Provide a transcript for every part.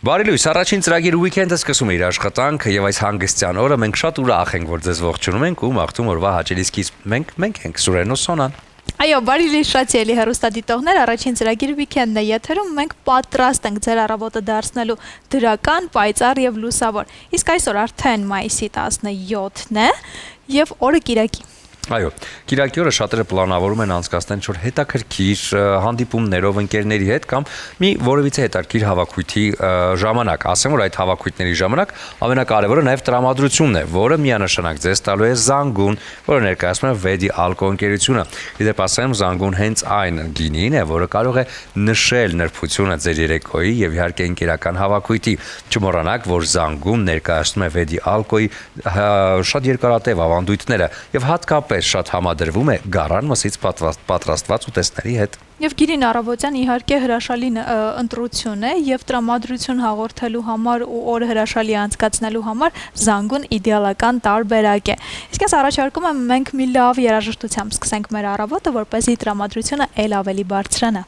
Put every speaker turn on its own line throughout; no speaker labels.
Բարի լույս, առաջին ծրագիր Weekend-ը սկսում է իր աշխատանքը եւ այս հանգստյան օրը մենք շատ ուրախ ենք, որ ձեզ ողջունում ենք ու մաղթում օրվա հաճելի սկիզբ։ Մենք ենք Սուրենն ու Սոնան։
Այո, բարի լույս շատելի հեռուստադիտողներ, առաջին ծրագիր Weekend-ը եթերում մենք պատրաստ ենք ձեր առավոտը դարձնելու դրական, պայծառ եւ լուսավոր։ Իսկ այսօր արդեն մայիսի 17-ն է եւ օրը Կիրակի։
Այո, Կիրակի օրը շատերը պլանավորում են անցկացնել ինչ-որ հետաքրքիր հանդիպումներով ընկերների հետ կամ մի որևիցե հետաքրքիր հավաքույթի ժամանակ։ Ասեմ, որ այդ հավաքույթների ժամանակ ամենակարևորը նաև տրամադրությունն է, որը միանշանակ ձեզ տալու է Զանգուն, որը ներկայացնում է Վեդի ալկո ընկերությունը։ Իդեպ ասեմ, Զանգուն հենց այն գինին է, որը կարող է նշել նրբությունը ձեր երեկոյի եւ իհարկե ընկերական հավաքույթի։ Չմոռանաք, որ Զանգուն ներկայացնում է Վեդի ալկոյի շատ երկարատև ավանդույթները եւ հատկապես շատ համադրվում է գարան մսից պատրաստված ուտեստների հետ։
Եվ Գիրին Առավոտյան իհարկե հրաշալի ընտրություն է եւ տրամադրություն հաղորդելու համար ու օրը հրաշալի անցկացնելու համար Զանգուն իդեալական տարբերակ է։ Իսկ ես առաջարկում եմ մենք մի լավ երաժշտությամբ սկսենք մեր առավոտը, որպեսզի տրամադրությունը ել ավելի բարձրանա։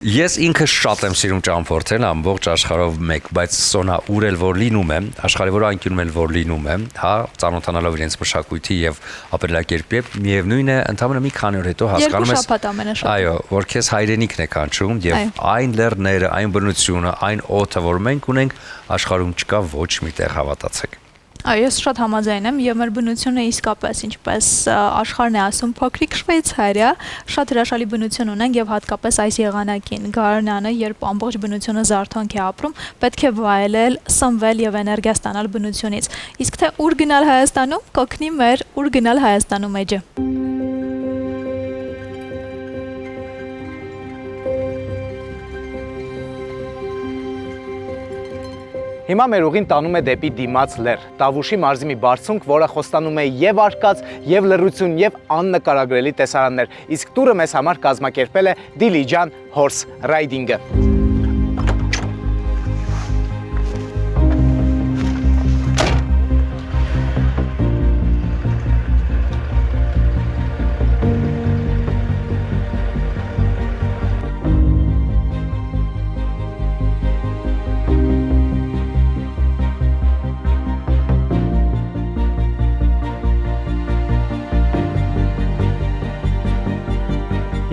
Ես ինքը շատ եմ սիրում ճամփորդել ամբողջ աշխարհով մեկ, բայց Սոնա ուր էլ որ լինում եմ, աշխարհի որ անկյունում էլ որ լինում եմ, հա, ծանոթանալով իրենց մշակույթի եւ ապրելակերպի, միևնույն է, ընդհանրապես մի քանի օր հետո հասկանում ես, այո, որ քեզ հայրենիքն է կանչում եւ այն լեռները, այն բնությունը, այն օդը, որ մենք ունենք, աշխարհում չկա ոչ մի տեղ, հավատացեք։
Այո, ես շատ համաձայն եմ եւ մեր բնությունը իսկապես, ինչպես աշխարհն է ասում, փոքրիկ Շվեյցարիա, շատ հրաշալի բնություն ունենք եւ հատկապես այս եղանակին, գարնանը, երբ ամբողջ բնությունը զարթոնք է ապրում, պետք է վայելել, սնվել եւ էներգիա ստանալ բնությունից։ Իսկ թե ուր գնալ Հայաստանում, կօգնի մեր ուր գնալ Հայաստանում էջը։
Հիմա մեր ուղին տանում է դեպի դիմաց լեռ, Տավուշի մարզի մի բարձունք, որը խոստանում է եւ արկած, եւ լռություն, եւ աննկարագրելի տեսարաններ, իսկ տուրը մեզ համար կազմակերպել է Դիլիջան Horse Riding-ը։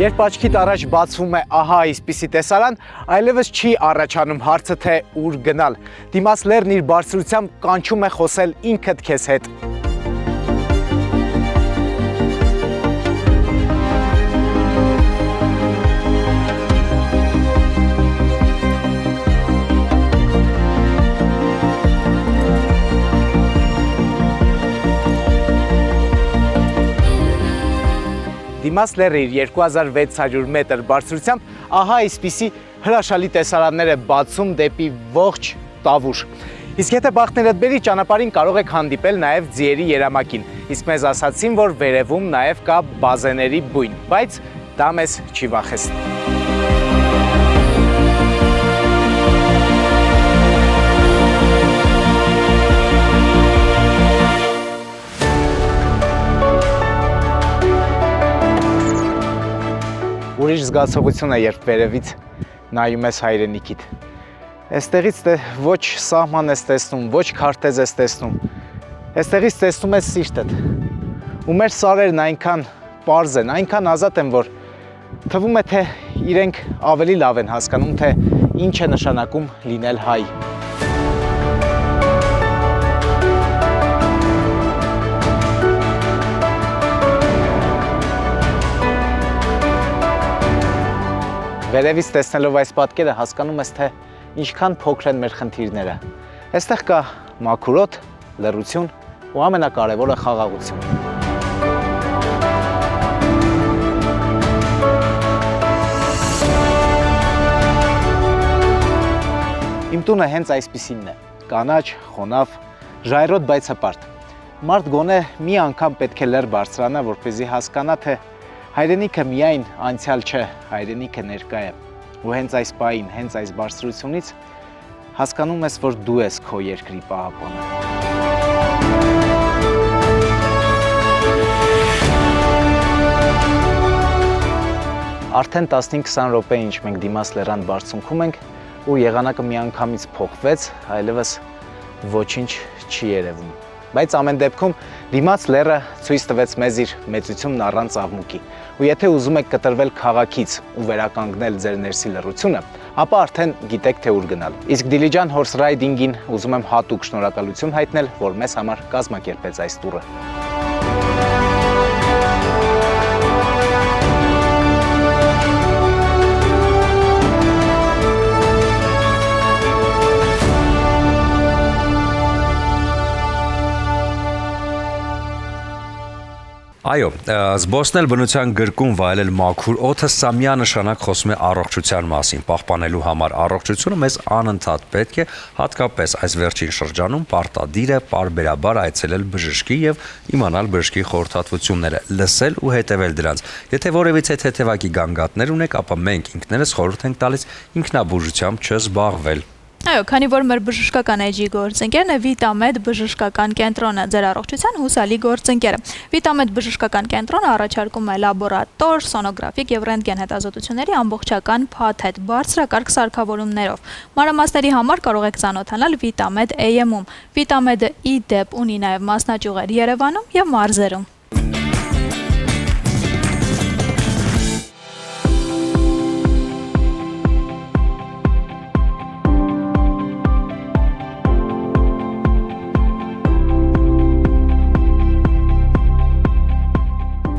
Երբ աչքիդ առաջ բացվում է ահա այսպիսի տեսարան, այլևս չի առաջանում հարցը թե ուր գնալ։ Դիմաց լեռն իր բարձրությամբ կանչում է խոսել ինքդ քեզ հետ։ Դիմաց լեռը իր 2600 մետր բարձրությամբ ահա այսպիսի հրաշալի տեսարաններ է բացում դեպի ողջ Տավուշ։ Իսկ եթե բախտներդ բերի, ճանապարհին կարող եք հանդիպել նաև ձիերի երամակին։ Իսկ մեզ ասացին, որ վերևում նաև կա բազեների բույն, բայց դա մեզ չի վախեցնում։ Ուրիշ զգացողություն է, երբ վերևից նայում ես հայրենիքիդ։ Այստեղից ոչ սահման ես տեսնում, ոչ քարտեզ ես տեսնում։ Այստեղից տեսնում ես սիրտդ։ Ու մեր սարերն այնքան պարզ են, այնքան ազատ են, որ թվում է, թե իրենք ավելի լավ են հասկանում, թե ինչ է նշանակում լինել հայ։ Վերևից տեսնելով այս պատկերը հասկանում ես, թե ինչքան փոքր են մեր խնդիրները։ Այստեղ կա մաքուր օդ, լռություն ու ամենակարևորը խաղաղություն։ Իմ տունը հենց այսպիսինն է, կանաչ, խոնավ, ժայռոտ, բայց հպարտ։ Մարդ գոնե մի անգամ պետք է լեռ բարձրանա, որպեսզի հասկանա, թե հայրենիքը միայն անցյալ չէ, հայրենիքը ներկա է։ Ու հենց այս պահին, հենց այս բարձրությունից հասկանում ես, որ դու ես քո երկրի պահապանը։ Արդեն 15-20 րոպե ինչ մենք դիմաց լեռան բարձունքում ենք ու եղանակը միանգամից փոխվեց, այլևս ոչինչ չի երևում։ Բայց ամեն դեպքում դիմաց լեռը ցույց տվեց մեզ իր մեծությունն առանց աղմուկի։ Ու եթե ուզում եք կտրվել քաղաքից ու վերականգնել ձեր ներսի լռությունը, ապա արդեն գիտեք թե ուր գնալ։ Իսկ Դիլիջան Horse Riding-ին ուզում եմ հատուկ շնորհակալություն հայտնել, որ մեզ համար կազմակերպեց այս տուրը։
Այո, զբոսնել բնության գրկում վայելել մաքուր օդը սա միանշանակ խոսում է առողջության մասին, պահպանելու համար առողջությունը մեզ անընդհատ պետք է, հատկապես այս վերջին շրջանում պարտադիր է պարբերաբար այցելել բժշկի եւ իմանալ բժշկի խորհրդատվությունները, լսել ու հետևել դրանց։ Եթե որևիցե թեթևակի գանգատներ ունեք, ապա մենք ինքներս խորհուրդ ենք տալիս ինքնաբուժությամբ չզբաղվել։
Այո, քանի որ մեր բժշկական էջի գործընկերն է Վիտամեդ բժշկական կենտրոնը, ձեր առողջության հուսալի գործընկերը։ Վիտամեդ բժշկական կենտրոնը առաջարկում է լաբորատոր, սոնոգրաֆիկ եւ ռենտգեն հետազոտությունների ամբողջական փաթեթ բարձրակարգ սարքավորումներով։ Մանրամասների համար կարող եք ծանոթանալ Վիտամեդ AM-ում։ Վիտամեդը ի դեպ ունի նաեւ մասնաճյուղեր Երևանում եւ մարզերում։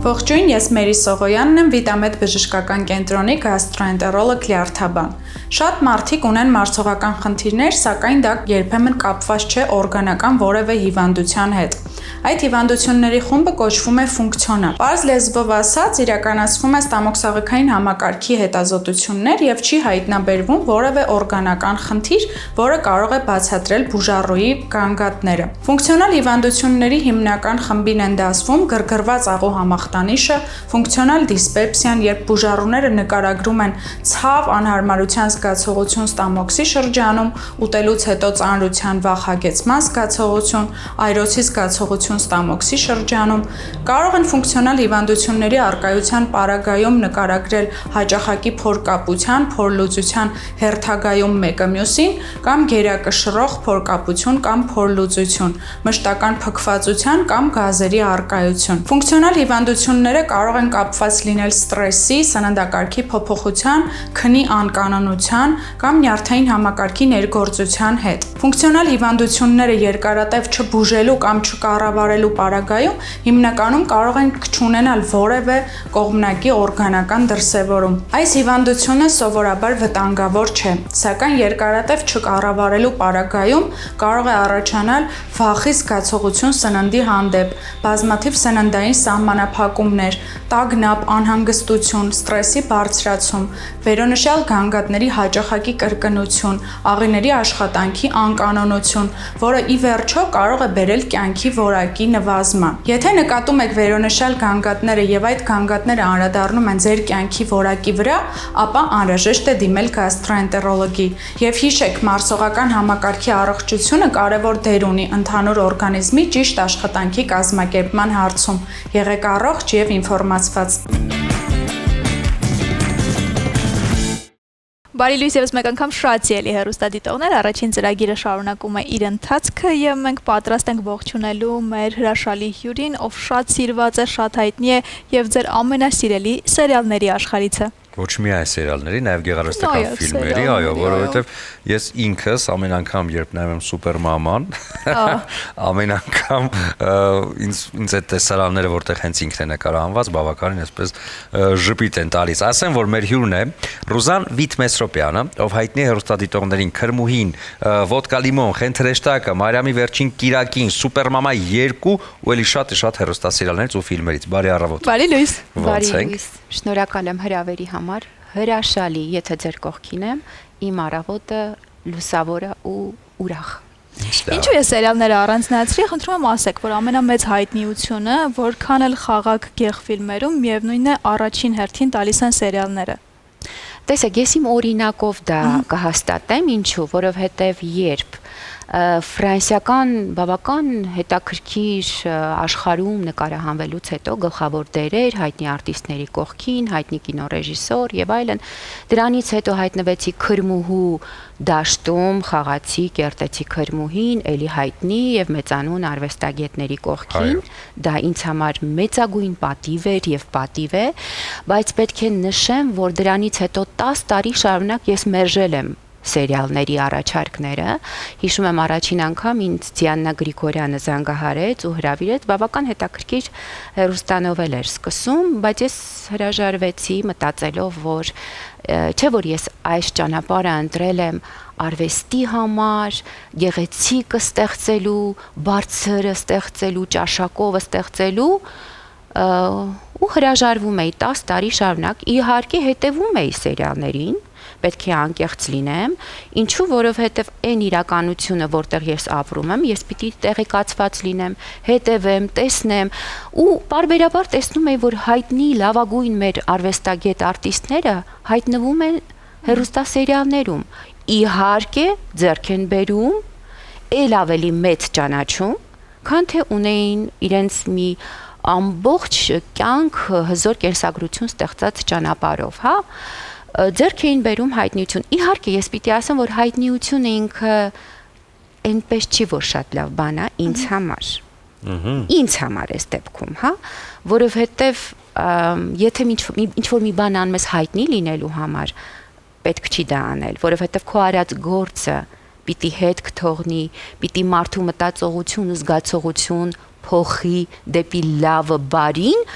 Ողջույն, ես Մերի Սողոյանն եմ, Վիտամեդ բժշկական կենտրոնի գաստրոենտերոլոգ լյարդաբան։ Շատ մարդիկ ունեն մարսողական խնդիրներ, սակայն դա երբեմն կապված չէ օրգանական որևէ հիվանդության հետ։ Այդ հիվանդությունների խումբը կոչվում է ֆունկցիոնալ։ Պարզ լեզվով ասած, իրականացվում է ստամոքսաղեքային համակարգի հետազոտություններ եւ չի հայտնաբերվում որևէ օրգանական խնդիր, որը կարող է բացատրել բուժառուի գանգատները։ Ֆունկցիոնալ հիվանդությունների հիմնական խմբին են դասվում գրգռված աղու համախտանիշը, ֆունկցիոնալ դիսպեպսիան, երբ բուժառուները նկարագրում են ցավ, անհարմարության զգացողություն ստամոքսի շրջանում, ուտելուց հետո ծանրության վախ հագեցման զգացողություն, այրոցի զգացողություն ստամոքսի շրջանում, կարող են ֆունկցիոնալ հիվանդությունների առկայության պարագայում նկարագրել հաճախակի փորկապության, փորլուծության հերթագայում մեկը մյուսին կամ գերակշռող փորկապություն կամ փորլուծություն, մշտական փքվածության կամ գազերի առկայություն։ Ֆունկցիոնալ հիվանդությունները կարող են կապված լինել ստրեսի, սննդակարգի փոփոխության, քնի անկանոնության կամ նյարդային համակարգի ներգործության հետ։ Ֆունկցիոնալ հիվանդությունները երկարատև չբուժելու կամ չկառավարելու պարագայում հիմնականում կարող են չունենալ որևէ կողմնակի օրգանական դրսևորում։ Այս հիվանդությունը սովորաբար վտանգավոր չէ, սակայն երկարատև չկառավարելու պարագայում կարող է առաջանալ վախի զգացողություն սննդի հանդեպ, բազմաթիվ սննդային սահմանափակումներ, տագնապ, անհանգստություն, ստրեսի բարձրացում, վերոնշյալ գանգատների հաճախակի կրկնություն, աղիների աշխատանքի անկանոնություն, որը ի վերջո կարող է բերել կյանքի որակի նվազման։ Եթե նկատում եք վերոնշյալ գանգատները եւ այդ գանգատները անդրադառնում են ձեր կյանքի որակի վրա, ապա անհրաժեշտ է դիմել գաստրոենտերոլոգի։ Եվ հիշեք, մարսողական համակարգի առողջությունը կարևոր դեր ունի ընդհանուր օրգանիզմի ճիշտ աշխատանքի կազմակերպման հարցում։ Եղեք առողջ եւ ինֆորմացված։
Բարի լույս եւս մեկ անգամ շատ սիրելի հեռուստադիտողներ, առաջին ծրագիրը շարունակում է իր ընթացքը եւ մենք պատրաստ ենք ողջունելու մեր հրաշալի հյուրին, ով շատ սիրված է, շատ հայտնի է եւ ձեր ամենասիրելի սերիալների աշխարհից է։ Ոչ միայն սերիալների, նաև գեղարվեստական ֆիլմերի, այո, որովհետև ես ինքս ամեն անգամ երբ նայում եմ Սուպերմաման, ամեն անգամ ինձ այդ տեսարանները, որտեղ հենց ինքն է նկարահանված, բավականին այսպես ժպիտ են տալիս։ Ասեմ, որ մեր հյուրն է Ռուզան Վիթմեսրոպյանը, ով հայտնի է հեռուստադիտողներին Քրմուհին, Վոդկա Լիմոն, Խենթրեշտակը, Մարիամի վերջին կիրակին, Սուպերմամա 2 ու էլի շատ հեռուստասերիալներից ու ֆիլմերից։ Բարի առավոտ։ Բարի լույս։
Բարի լույս։ Շնորհակալ եմ հրավերի համար, հրաշալի, եթե ձեր կողքին եմ, իմ առավոտը լուսավոր է ու ուրախ։
Ինչու է սերիալները առանձնացրի, խնդրում եմ ասեք, որ ամենամեծ հայտնիությունը, որքան էլ խաղաղ գեղֆիլմերում միևնույնն է առաջին հերթին տալիս են սերիալները։
Տեսեք, ես իմ օրինակով դա կհաստատեմ, ինչու, որովհետև երբ ֆրանսիական բավական հետաքրքիր աշխարհում նկարահանվելուց հետո գլխավոր դերեր հայտնի արտիստների կողքին, հայտնի կինոռեժիսոր եւ այլն, դրանից հետո հայտնվեցի Քրմուհու դաշտում խաղացի կերտեցի Քրմուհին, ելի հայտնի եւ մեծանուն արվեստագետների կողքին, դա ինձ համար մեծագույն պատիվ էր եւ պատիվ է, բայց պետք է նշեմ, որ դրանից հետո 10 տարի շարունակ ես մերժել եմ սերիալների առաջարկները, հիշում եմ առաջին անգամ ինձ Դիանա Գրիգորյանը զանգահարեց ու հրավիրեց, բավական հետաքրքիր հեռուստանովել էր սկսում, բայց ես հրաժարվեցի մտածելով, որ չէ որ ես այս ճանապարհը ընտրել եմ արվեստի համար, գեղեցիկը ստեղծելու, բարձրը ստեղծելու, ճաշակովը ստեղծելու ու հրաժարվում էի 10 տարի շարունակ, իհարկե հետևում էի սերիալներին, պետք է անկեղծ լինեմ, ինչու, որովհետև այն իրականությունը, որտեղ ես ապրում եմ, ես պիտի տեղեկացված լինեմ, հետևեմ, տեսնեմ ու պարբերաբար տեսնում եմ, որ հայտնի լավագույն մեր արվեստագետ արտիստները հայտնվում են հեռուստասերիալներում, իհարկե ձեռք են բերում, ել ավելի մեծ ճանաչում, քան թե ունեին իրենց մի ամբողջ կյանք հզոր կենսագրություն ստեղծած ճանապարհով, հա, ձեռք էին բերում հայտնիություն։ Իհարկե, ես պիտի ասեմ, որ հայտնիությունը ինքը այնպես չի, որ շատ լավ բան է ինձ համար։ Ինձ համար էս դեպքում, հա, որովհետև եթե ինչ-որ մի բան անում ես հայտնի լինելու համար, պետք չի դա անել, որովհետև քո արած գործը պիտի հետք թողնի, պիտի մարդու մտածողություն ու զգացողություն փոխի դեպի լավը, բարին,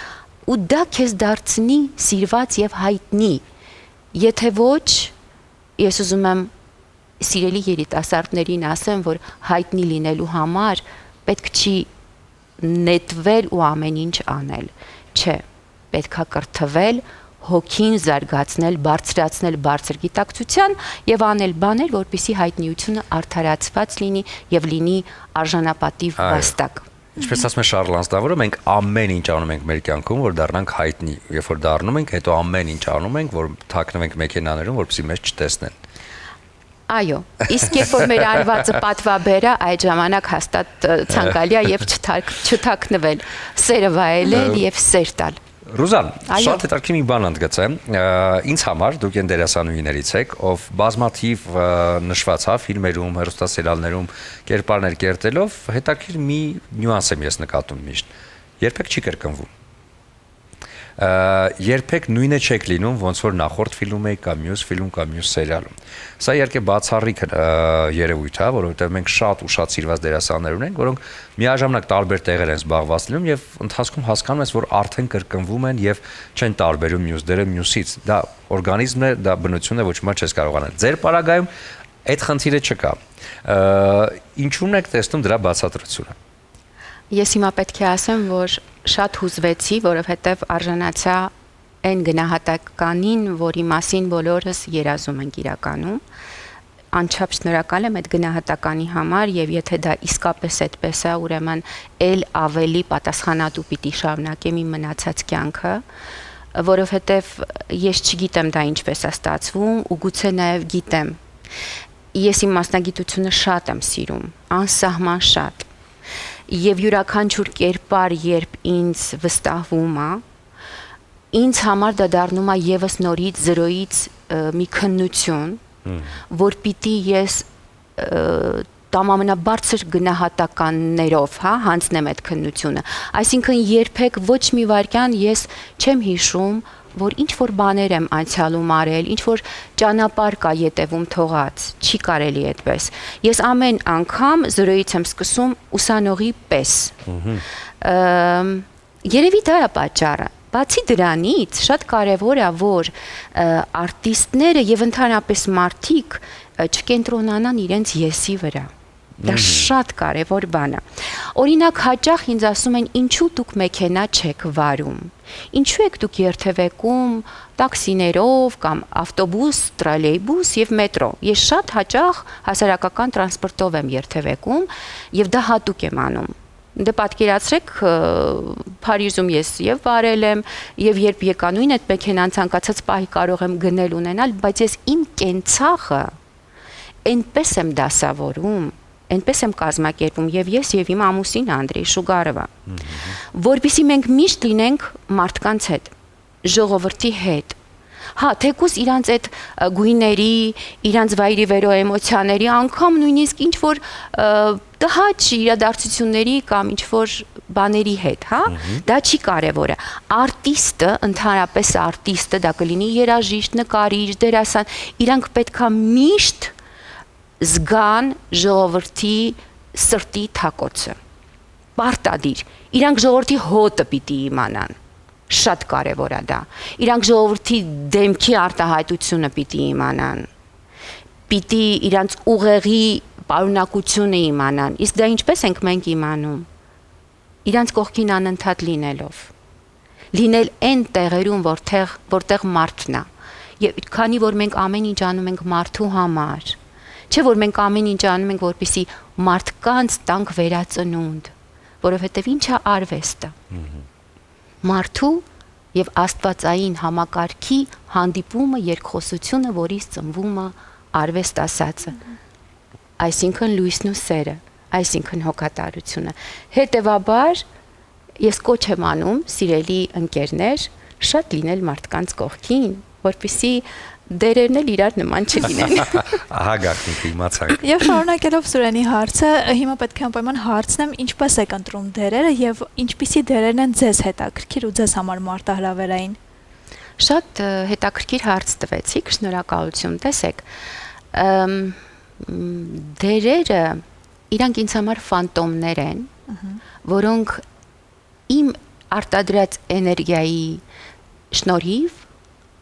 ու դա քեզ դարձնի սիրված եւ հայտնի։ Եթե ոչ, ես ուզում եմ սիրելի երիտասարդներին ասեմ, որ հայտնի լինելու համար պետք չի նետվել ու ամեն ինչ անել, չէ, պետք է կրթվել, հոգին զարգացնել, բարձրացնել բարձր գիտակցության եւ անել բաներ, որպեսզի հայտնիությունը արդարացված լինի եւ լինի արժանապատիվ վաստակ։
Ինչպես ասում է Շարլ Անստավորը, մենք ամեն ինչ անում ենք մեր կյանքում, որ դառնանք հայտնի։ Երբ որ դառնում ենք, հետո ամեն ինչ անում ենք, որ թաքնվենք մեքենաներում, որպեսզի մեզ չտեսնեն։
Այո, իսկ երբ որ մեր արվածը պատվաբեր է, այդ ժամանակ հաստատ ցանկալի է եւ չթաքնվել, սերը վայելել եւ սեր տալ։
Ռուզան, շատ հետաքրքիր մի բան ընդգծեմ, ինձ համար դուք են դերասանուհիներից եք, ով բազմաթիվ նշված հա ֆիլմերում, հեռուստասերիալներում կերպարներ կերտելով, հետաքրքիր մի նյուանս եմ ես նկատում միշտ, երբեք չի կրկնվում։ Երբեք նույնը չեք լինում, ոնց որ նախորդ ֆիլմում եք կամ մյուս ֆիլմում կամ մյուս սերիալում։ Սա իհարկե բացառիկ երևույթ է, որովհետև մենք շատ ու շատ սիրված դերասաններ ունենք, որոնք միաժամանակ տարբեր տեղեր են զբաղված լինում եւ ընթացքում հասկանում ես, որ արդեն կրկնվում են եւ չեն տարբերում մյուս դերը մյուսից։ Դա օրգանիզմն է, դա բնությունն է, ոչ մի բան չես կարող անել։ Ձեր պարագայում այդ խնդիրը չկա։ Ինչու՞ն եք տեսնում դրա բացատրությունը։
Ես հիմա պետք է ասեմ, որ շատ հուզվեցի, որովհետև արժանացա այն գնահատականին, որի մասին բոլորս երազում ենք իրականում։ Անչափ շնորհակալ եմ այդ գնահատականի համար եւ եթե դա իսկապես այդպես է, ուրեմն ել ավելի պատասխանատու պիտի շարունակեմ իմ մնացած կյանքը, որովհետև ես չգիտեմ դա ինչպես է ստացվում ու գուցե նաեւ գիտեմ։ Ես իմ մասնագիտությունը շատ եմ սիրում, անսահման շատ։ Եվ յուրաքանչյուր կերպար, երբ ինձ վստահվում է, ինձ համար դա դառնում է եւս նորից զրոյից մի քննություն, որ պիտի ես տամամենաբարձր գնահատականներով, հա, հանձնեմ այդ քննությունը։ Այսինքն երբեք ոչ մի վարքյան ես չեմ հիշում, որ ինչ որ բաներ եմ անցյալում արել, ինչ որ ճանապարհ կա յետևում թողած, չի կարելի այդպես։ Ես ամեն անգամ զրոյից եմ սկսում ուսանողի պես։ Երևի դա է պատճառը։ Բացի դրանից շատ կարևոր է, որ արտիստները եւ ընդհանրապես մարդիկ չկենտրոնանան իրենց եսի վրա։ Դա շատ կարևոր բան է։ Օրինակ հաճախ ինձ ասում են, ինչու դուք մեքենա չեք վարում։ Ինչու եք դուք երթևեկում տաքսիներով կամ ավտոբուս, տրոլեյբուս եւ մետրո։ Ես շատ հաճախ հասարակական տրանսպորտով եմ երթևեկում եւ դա հատուկ եմ անում։ Դե պատկերացրեք, Փարիզում ես եւ վարել եմ եւ երբ եկա նույն այդ մեքենան ցանկացած պահի կարող եմ գնել ունենալ, բայց ես իմ կենցաղը այնպես եմ դասավորում, այնպես եմ կազմակերպում եւ ես եւ իմ ամուսին Անդրեյ Շուգարովը, որբիսի մենք միշտ լինենք մարդկանց հետ, ժողովրդի հետ։ Հա, թեկուզ իրանց այդ գույների, իրանց վայրի վերո էմոցիաների, անգամ նույնիսկ ինչ որ տհաճ իրադարձությունների կամ ինչ որ բաների հետ, հա, դա չի կարևորը։ Արտիստը, ընդհանրապես արտիստը, դա կլինի երաժիշտ, նկարիչ, դերասան, իրանք պետքա միշտ զգան ժողովրդի սրտի թակոցը։ Պարտադիր, իրանք ժողովրդի հոտը պիտի իմանան։ Շատ կարևոր է դա։ Իրանք ժողովրդի դեմքի արտահայտությունը պիտի իմանան։ Պիտի իրանց ուղեղի պարունակությունը իմանան։ Իսկ դա ինչպես ենք մենք իմանում։ Իրանց կողքին անընդհատ լինելով։ Լինել այն տեղերում, որտեղ մարդն է։ Եվ քանի որ մենք ամեն ինչ անում ենք մարդու համար, չէ որ մենք ամեն ինչ անում ենք, որպեսզի մարդկանց տանք վերածնունդ, որովհետև ինչ է արվեստը։ Մարդու եւ աստվածային համակարգի հանդիպումը, երկխոսությունը, որից ծնվում է արվեստ ասածը, այսինքն լույսն ու սերը, այսինքն հոգատարությունը։ Հետևաբար ես կոչ եմ անում սիրելի ընկերներ շատ լինել մարդկանց կողքին, որպեսզի դերերն էլ իրար նման չլինեն։
Ահա գաղտնիքը իմացանք։
Եվ շարունակելով Սուրենի հարցը, հիմա պետք է անպայման հարցնեմ, ինչպես եք ընտրում դերերը եւ ինչպիսի դերերն են ձեզ հետաքրքիր ու ձեզ համար մարտահրավերային։
Շատ հետաքրքիր հարց տվեցիք, շնորհակալություն, տեսեք։ Դերերը իրանք ինձ համար ֆանտոմներ են, որոնք իմ արտադրած էներգիայի շնորհիվ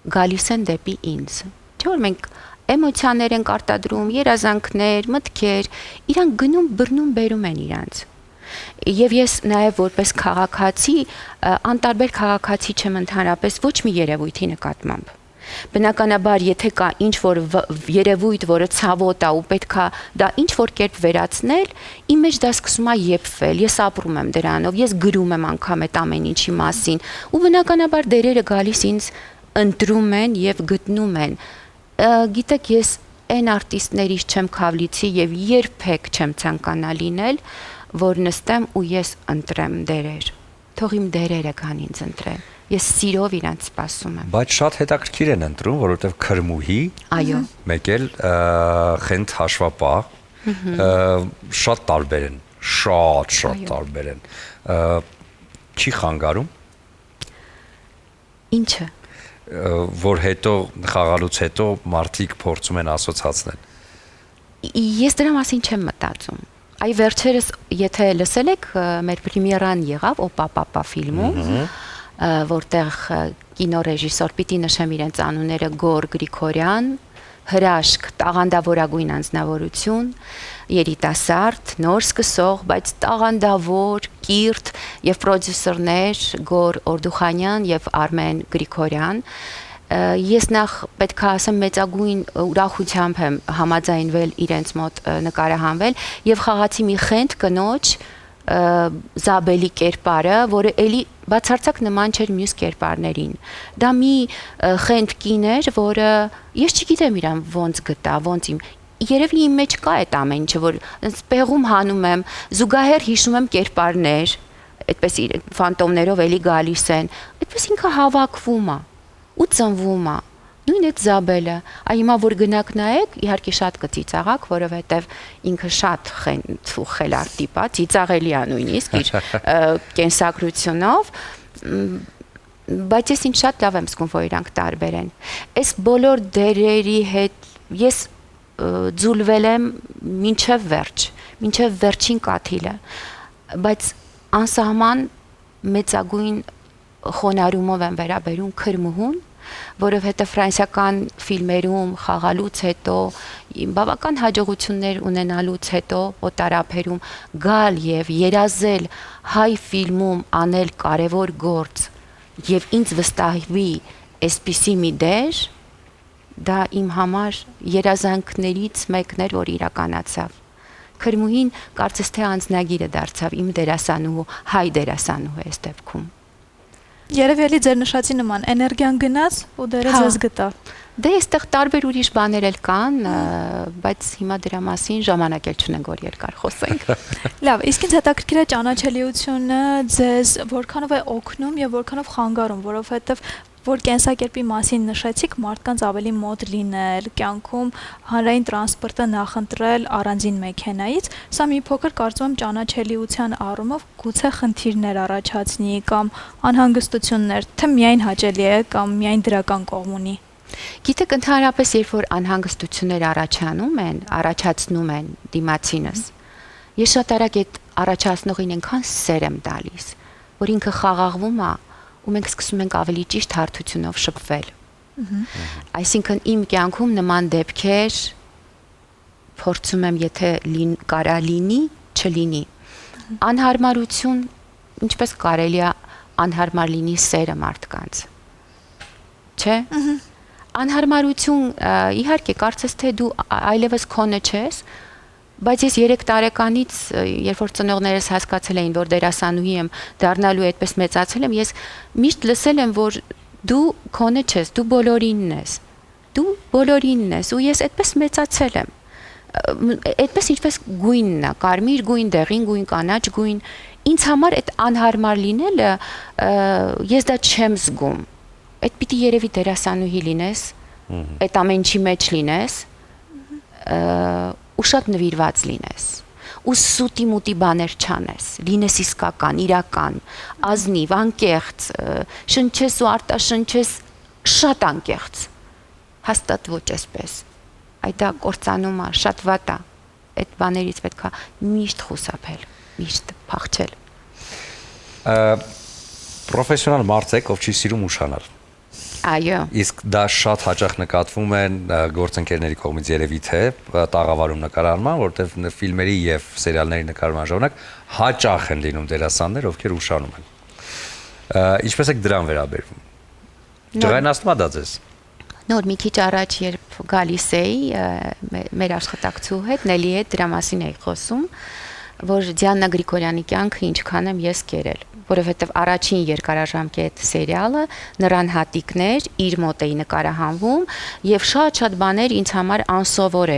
գալիս են դեպի ինձ։ Չէ՞ որ մենք էմոցիաներ ենք արտադրում, երազանքներ, մտքեր, իրանք գնում, բռնում, բերում են իրանց։ Եվ ես նաև որպես քաղաքացի, անտարբեր քաղաքացի չեմ ընդհանրապես ոչ մի երևույթի նկատմամբ։ Բնականաբար, եթե կա ինչ-որ երևույթ, որը ցավոտ է ու պետքա դա ինչ-որ կերպ վերացնել, իմ մեջ դա սկսում է եփվել, ես ապրում եմ դրանով, ես գրում եմ անգամ այդ ամեն ինչի մասին, ու բնականաբար դերերը գալիս ինձ ընտրում են եւ գտնում են։ Գիտեք, ես այն արտիստներից չեմ քավլիցի եւ երբեք չեմ ցանկանա լինել, որ նստեմ ու ես ընտրեմ դերեր։ Թող իմ դերերը կան ինձ ընտրեն։ Ես սիրով իրանց սպասում եմ։
Բայց շատ հետաքրքիր են ընտրում, որովհետև քրմուհի,
այո,
մեկ էլ խենթ հաշվապահ, շատ տարբեր են, շատ տարբեր են։ Չի խանգարում։
Ինչը
որ հետո խաղալուց հետո մարդիկ փորձում են ասոցացնել։
Ես դրա մասին չեմ մտածում։ Այ վերջերս, եթե լսել եք, մեր պրեմիերան եղավ «Օպա-պապա» ֆիլմում, որտեղ կինոռեժիսոր, պիտի նշեմ իրենց անունները, Գոր Գրիգորյան, հրաշք, տաղանդավորագույն անձնավորություն, երիտասարդ, նոր սկսող, բայց տաղանդավոր, կիրթ եւ պրոդյուսերներ Գոր Օրդուխանյան եւ Արմեն Գրիգորյան։ Ես նախ պետք է ասեմ մեծագույն ուրախությամբ եմ համաձայնվել իրենց մոտ նկարահանվել եւ խաղացի մի խենթ կնոջ Զաբելի կերպարը, որը էլի բացարձակ նման չէր մյուս կերպարներին։ Դա մի խենթ կին էր, որը ես չգիտեմ իրան ոնց գտա, ոնց իմ երևի իմ մեջ կա այդ ամեն ինչը, որ պեղում հանում եմ, զուգահեռ հիշում եմ կերպարներ, այդպես ֆանտոմներով էլի գալիս են, այդպես ինքը հավաքվում է ու ծնվում է։ Նույն այդ Զաբելը, այ հիմա որ գնաք նայեք, իհարկե շատ կծիծաղաք, որովհետև ինքը շատ խելար տիպ է, ծիծաղելի է նույնիսկ իր կենսագրությունով, բայց ես ինձ շատ լավ եմ զգում, որ իրանք տարբեր են։ Այս բոլոր դերերի հետ ես ձուլվել եմ մինչև վերջ, մինչև վերջին կաթիլը, բայց անսահման մեծագույն խոնարհումով եմ վերաբերում քրմուհուն, որովհետև ֆրանսիական ֆիլմերում խաղալուց հետո, բավական հաջողություններ ունենալուց հետո օտարափերում գալ եւ երազել հայ ֆիլմում անել կարևոր գործ եւ ինձ վստահվի այսպիսի մի դեր, դա իմ համար երազանքներից մեկն էր, որ իրականացավ։ Քրմուհին կարծես թե անձնագիրը դարձավ իմ դերասանուհու, հայ դերասանուհու այս դեպքում։
Երևի էլի ձեր նշածի նման էներգիան գնաց ու դերը
Հա։
ձեզ գտավ։
Դե այստեղ տարբեր ուրիշ բաներ էլ կան, բայց հիմա դրա մասին ժամանակ էլ չունենք, որ երկար խոսենք։
Լավ, իսկ ինձ հետաքրքիր է ճանաչելիությունը ձեզ որքանով է օգնում եւ որքանով խանգարում, որովհետեւ որ կենսակերպի մասին նշեցիք, մարդկանց ավելի մոտ լինել, կյանքում հանրային տրանսպորտը նախընտրել առանձին մեքենայից, սա մի փոքր կարծում եմ ճանաչելիության առումով գուցե խնդիրներ առաջացնի կամ անհանգստություններ, թե միայն հաճելի է կամ միայն դրական կողմ ունի։
Գիտեք, ընդհանրապես երբ որ անհանգստություններ առաջացնում են դիմացինս, ես շատ արագ այդ առաջացնողին այնքան սեր եմ տալիս, որ ինքը խաղաղվում է ու մենք սկսում ենք ավելի ճիշտ հարթությունով շփվել։ Այսինքն իմ կյանքում նման դեպքեր փորձում եմ, եթե կարա լինի, չլինի։ Անհարմարություն, ինչպես կարելի է անհարմար լինի սերը մարդկանց։ Չէ՞։ Անհարմարություն, իհարկե, կարծես թե դու այլևս քոնը չես, բայց ես 3 տարեկանից, երբ որ ծնողներս հասկացել էին, որ դերասանուհի եմ, դառնալու այդպես մեծացել եմ, ես միշտ լսել եմ, որ դու քոնը չես, դու բոլորինն ես։ Դու բոլորինն ես, ու ես այդպես մեծացել եմ։ Այդպես ինչպես գույնն է, կարմիր գույն, դեղին գույն, կանաչ գույն, ինձ համար այդ անհարմար լինելը ես դա չեմ զգում։ Այդ պիտի երևի դերասանուհի լինես, այդ ամեն ինչի մեջ լինես, ու շատ նվիրված լինես, ու սուտի մուտի բաներ չանես, լինես իսկական, իրական, ազնիվ, անկեղծ, շնչես ու արտաշնչես շատ անկեղծ, հաստատ ոչ այսպես, այդ դա կործանում է, շատ վատ է, այդ բաներից պետք է միշտ խուսափել, միշտ փախչել։
Պրոֆեսիոնալ մարդ եք, ով չի սիրում ուշանալ։
Այո։
Իսկ դա շատ հաճախ նկատվում է գործընկերների կողմից երևի թե տաղավարում նկարահանման, որտեղ ֆիլմերի եւ սերիալների նկարման ժամանակ հաճախ են լինում դերասաններ, ովքեր ուշանում են։ Ինչպես եք դրան վերաբերվում։ Ջղայնացնում է դա ձեզ։
Նոր մի քիչ առաջ, երբ գալիս էի մեր աշխատակցու հետ, Նելի հետ դրա մասին էի խոսում, որ Դիանա Գրիգորյանի կյանքը ինչքան եմ ես կերել, որովհետև առաջին երկարաժամկետ սերիալը նրան հատիկներ իր մոտ էի նկարահանվում եւ շատ բաներ ինձ համար անսովոր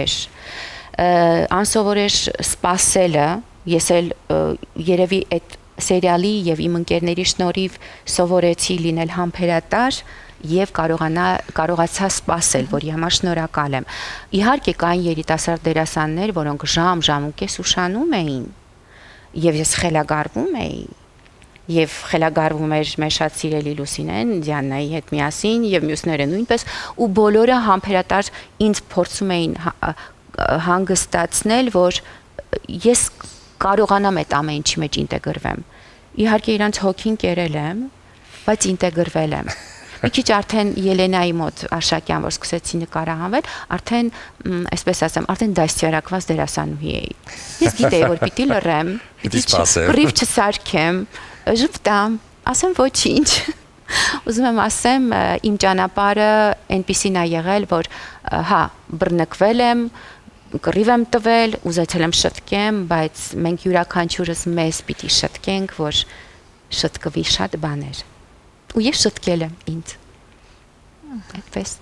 էր սպասելը, ես էլ երևի այդ սերիալի եւ իմ ընկերների շնորհիվ սովորեցի լինել համբերատար եւ կարողացա սպասել, որի համար շնորհակալ եմ։ Իհարկե կային երիտասարդ դերասաններ, որոնք ժամ ու կես ուշանում էին եւ ես խելագարվում էի եւ խելագարվում էր մեր շատ սիրելի Լուսինեն, Դիանայի հետ միասին եւ մյուսները նույնպես, ու բոլորը համբերատար ինձ փորձում էին հանգստացնել, որ ես կարողանամ այդ ամեն ինչի մեջ ինտեգրվեմ։ Իհարկե իրանց հոգին կերել եմ, բայց ինտեգրվել եմ։ Մի քիչ արդեն Ելենայի մոտ Արշակյան, որ սկսեցի նկարահանվել, արդեն, այսպես ասեմ, արդեն դաստիարակված դերասանուհի էի։ Ես գիտեի, որ պիտի լռեմ, պիտի ռիվ չսարքեմ, ժպտամ, ասեմ ոչինչ։ Ուզում եմ ասեմ, իմ ճանապարհը այնպիսին է եղել, որ հա, բռնկվել եմ, կռիվ եմ տվել, ուզեցել եմ շտկեմ, բայց մենք յուրաքանչյուրս մեզ պիտի շտկենք, որ շտկվի շատ բաներ։ Ու ես շտկել եմ ինձ։ Այդպես։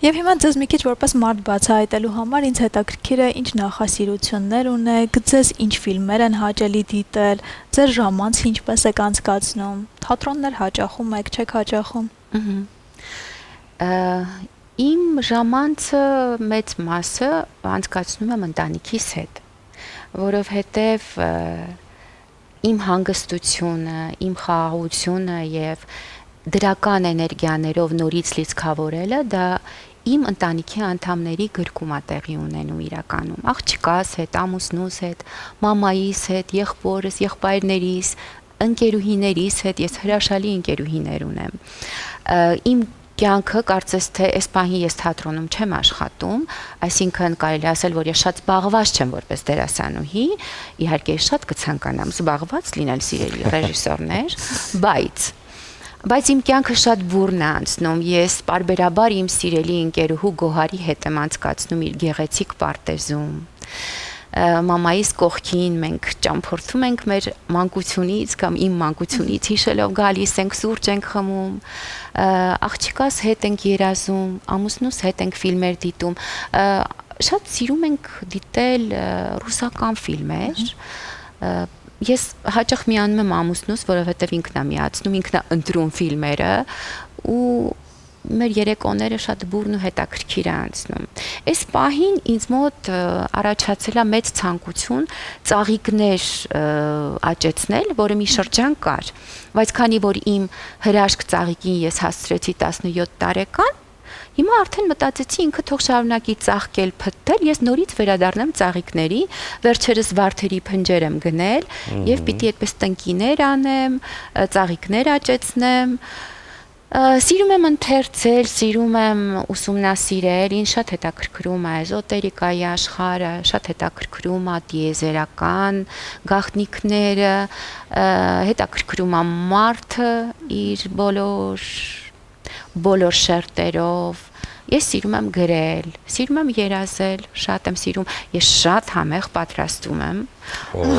Եվ հիմա ձեզ մի քիչ որպես մարդ բացահայտելու համար ինձ հետաքրքիր է ինչ նախասիրություններ ունեք, ձեզ ինչ ֆիլմեր են հաճելի դիտել, ձեր ժամանց ինչպես եք անցկացնում, թատրոններ հաճախում եք, չեք հաճախում։
Իմ ժամանցը մեծ մասը անցկացնում եմ ընտանիքիս հետ, որովհետև իմ հանգստությունը, իմ խաղաղությունը եւ դրական էներգիաներով նորից լիցքավորելը դա իմ ընտանիքի անդամների գրկում է տեղի ունենում իրականում։ Աղջկաս հետ, ամուսնուս հետ, մամայիս հետ, եղբորս, եղբայրներիս, ընկերուհիներիս հետ, ես հրաշալի ընկերուհիներ ունեմ։ Իմ կյանքը կարծես թե այս պահին ես թատրոնում չեմ աշխատում, այսինքն կարելի ասել, որ ես շատ զբաղված չեմ որպես դերասանուհի, իհարկե շատ կցանկանամ զբաղված լինել սիրելի ռեժիսորներ, բայց իմ կյանքը շատ բուրն է անցնում, ես պարբերաբար իմ սիրելի ընկերուհու Գոհարի հետ եմ անցկացնում իր գեղեցիկ պարտեզում։ մամայիս կողքին մենք ճամփորդում ենք մեր մանկությունից կամ իմ մանկությունից հիշելով գալիս ենք, սուրճ ենք խմում, աղջիկաս հետ ենք երազում, ամուսնուս հետ ենք ֆիլմեր դիտում, շատ սիրում ենք դիտել ռուսական ֆիլմեր, ես հաճախ միանում եմ ամուսնուս, որովհետև ինքն է միացնում, ինքն է ընտրում ֆիլմերը ու մեր երեկոները շատ բուրն ու հետաքրքիր է անցնում։ Այս պահին ինձ մոտ առաջացել է մեծ ցանկություն ծաղիկներ աճեցնել, որը մի շրջան կար, բայց քանի որ իմ հրաշք ծաղիկին ես հասցրեցի 17 տարեկան, հիմա արդեն մտածեցի ինքը թող շարունակի ծաղկել, փտտել, ես նորից վերադառնամ ծաղիկների, վերջերս վարդերի փնջեր եմ գնել եւ պիտի այդպես տնկիներ անեմ, ծաղիկներ աճեցնեմ։ Սիրում եմ ընթերցել, սիրում եմ ուսումնասիրել, ինձ շատ հետաքրքրում է էզոտերիկայի աշխարհը, շատ հետաքրքրում է տիեզերական գաղտնիքները, հետաքրքրում է մարդը իր բոլոր շերտերով։ Ես սիրում եմ գրել, սիրում եմ երազել, շատ եմ սիրում, ես շատ համեղ պատրաստում եմ։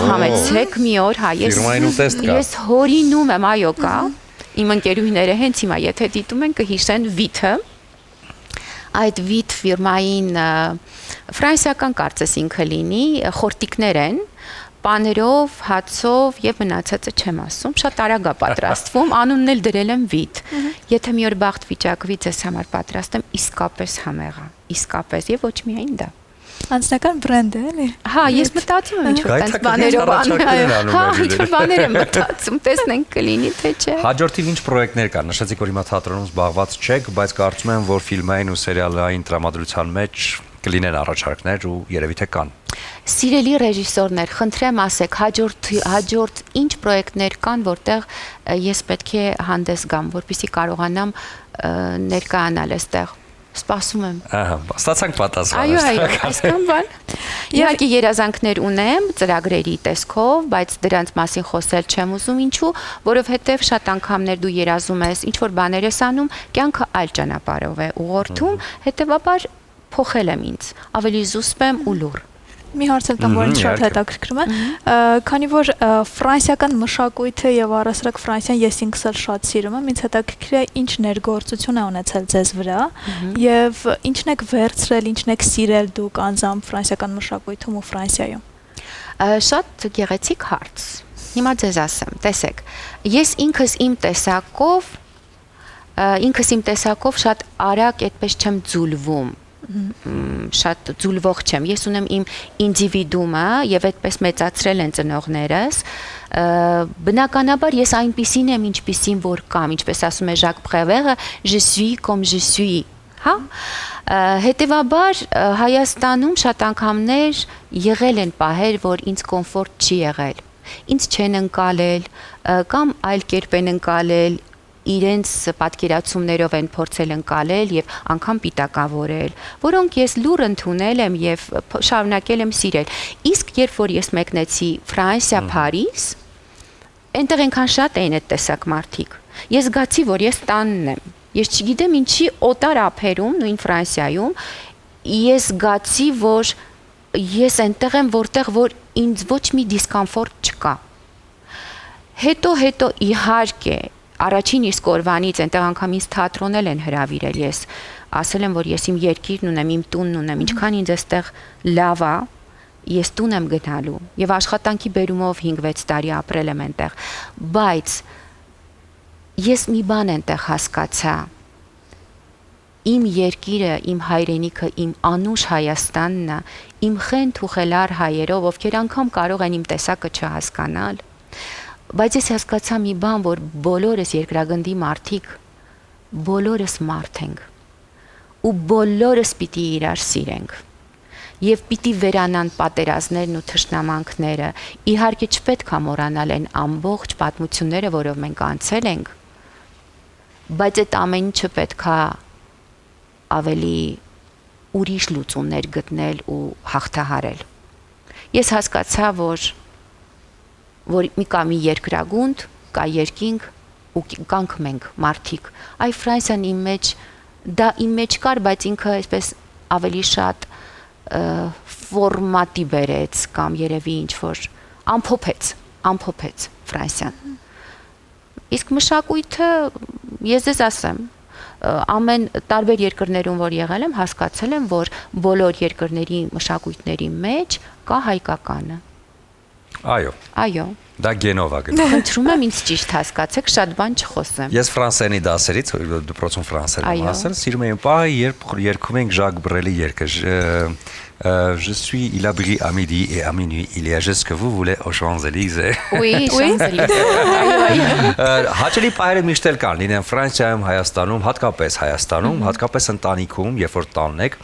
Համեցեք մի օր, հա, ես հորինում եմ, այո, կա։ Իմ ընկերուհիները հենց հիմա եթե դիտում են կհիշեն Վիթը, այդ Վիթ ֆիրմային ֆրանսիական կարծես ինքը լինի, խորտիկներ են, պաներով, հացով եւ մնացածը չեմ ասում, շատ արագ է պատրաստվում, անունն էլ դրել եմ Վիթ։ Եթե մի օր բախտ վիճակվի ձեզ համար պատրաստեմ, իսկապես համեղ է, իսկապես եւ ոչ միայն դա։
Անձնական բրենդ է, էլի։
Հա, ես մտածում եմ ինչ-որ տես բաներով անում, հա, ինչ-որ բաներ եմ մտածում, տեսնենք կլինի թե չէ։
Հաջորդիվ ինչ պրոյեկտներ կան, նշեցիք, որ հիմա թատրոնում զբաղված չեք, բայց կարծում եմ, որ ֆիլմային ու սերիալային տրամադրության մեջ կլինեն առաջարկներ ու երևի թե կան։
Սիրելի ռեժիսորներ, խնդրեմ ասեք, հաջորդ ինչ պրոյեկտներ կան, որտեղ ես պետք է հանդես գամ, որպեսզի կարողանամ ներկայանալ այստեղ։ Սպասում եմ։
Ահա, ստացանք պատասխանը։
Այո, այսքան բան։ Իհարկե երազանքներ ունեմ ծրագրերի տեսքով, բայց դրանց մասին խոսել չեմ ուզում, ինչու, որովհետև շատ անգամներ դու երազում ես, ինչ որ բաներ ես անում, կյանքը այլ ճանապարհով է ուղղորդում, հետեւաբար փոխել եմ ինձ, ավելի զուսպ եմ ու լուռ։
Մի հարց էլ տամ, որ ինձ շատ հետաքրքրում է, քանի որ ֆրանսիական մշակույթը եւ առասարակ Ֆրանսիան ես ինքս էլ շատ սիրում եմ, ինձ հետաքրքիր է ինչ ներգործություն է ունեցել ձեզ վրա եւ ինչն եք վերցրել, ինչն եք սիրել դուք անձամբ ֆրանսիական մշակույթում ու Ֆրանսիայում։
Շատ գեղեցիկ հարց։ Հիմա ձեզ ասեմ, տեսեք, ես ինքս իմ տեսակով շատ արագ այդպես չեմ ձուլվում, շատ ձուլվող չեմ, ես ունեմ իմ ինդիվիդումը եւ այդպես մեծացրել են ծնողներս, բնականաբար ես այնպիսին եմ, ինչպիսին որ կամ, ինչպես ասում է Ժակ Պրևերը, je suis comme je suis, հա, հետեւաբար Հայաստանում շատ անգամներ եղել են պահեր, որ ինձ կոմֆորտ չի եղել, ինձ չեն ընկալել կամ այլ կերպ են ընկալել, իրենց պատկերացումներով են փորձել ընկալել եւ անգամ պիտակավորել, որոնք ես լուր ընդունել եմ եւ շարունակել եմ սիրել։ Իսկ երբ որ ես մեկնեցի Ֆրանսիա, Փարիզ, այնտեղ այնքան շատ էին այդ տեսակ մարդիկ։ Ես զգացի, որ ես տանն եմ։ Ես չգիտեմ ինչի օտար ափերում, նույն Ֆրանսիայում, ես զգացի, որ ես այնտեղ եմ, որտեղ որ ինձ ոչ մի դիսկոմֆորտ չկա։ Հետո իհարկե առաջին իսկ օրվանից այնտեղ անգամ ինձ թատրոնել են հրավիրել, ես ասել եմ, որ ես իմ երկիրն ունեմ, իմ տունն ունեմ, ինչքան ինձ այստեղ լավ է, ես տուն եմ գնալու եւ աշխատանքի բերումով 5-6 տարի ապրել եմ այնտեղ, բայց ես մի բան այնտեղ հասկացա, իմ երկիրը, իմ հայրենիքը, իմ անուշ Հայաստանն է, իմ խենթ ու խելար հայերով, ովքեր անգամ կարող են իմ տեսակը չհասկանալ, բայց ես հասկացա մի բան, որ բոլորս երկրագնդի մարդիկ, բոլորս մարդ ենք ու բոլորս պիտի իրար սիրենք եւ պիտի վերանան պատերազմներն ու թշնամանքները, իհարկե չպետք է մոռանալ են ամբողջ պատմությունները, որով մենք անցել ենք, բայց այդ ամեն ինչը պետք է ավելի ուրիշ լուծումներ գտնել ու հաղթահարել։ Ես հասկացա, որ կա մի երկրագունդ, կա երկինք ու կանք մենք մարդիկ։ Այ Ֆրանսիան իմ մեջ, դա իմ մեջ կար, բայց ինքը այսպես ավելի շատ ֆորմատի բերեց կամ երևի ինչ որ ամփոփեց Ֆրանսիան։ Իսկ մշակույթը ես ձեզ ասեմ, ամեն տարբեր երկրներում որ եղել եմ, հասկացել եմ, որ բոլոր երկրների մշակույթների մեջ կա հայկականը։ Այո։
Դա գենով է գնում։
Խնդրում եմ ինձ ճիշտ հասկացեք, շատ բան չխոսեմ։
Ես ֆրանսերենի դասերից, դպրոցում ֆրանսերեն եմ ասել, սիրում եմ պահը, երբ երգում ենք Ժակ Բրելի երգը, Je suis il a brillé à midi et à minuit il y a juste que vous voulez aux Champs-Élysées.
Oui, Champs-Élysées։
Հաճելի պահերը միշտ էլ կան, լինեն Ֆրանսիայում, Հայաստանում, հատկապես Հայաստանում, հատկապես ընտանիքում, երբ որ տանն եք,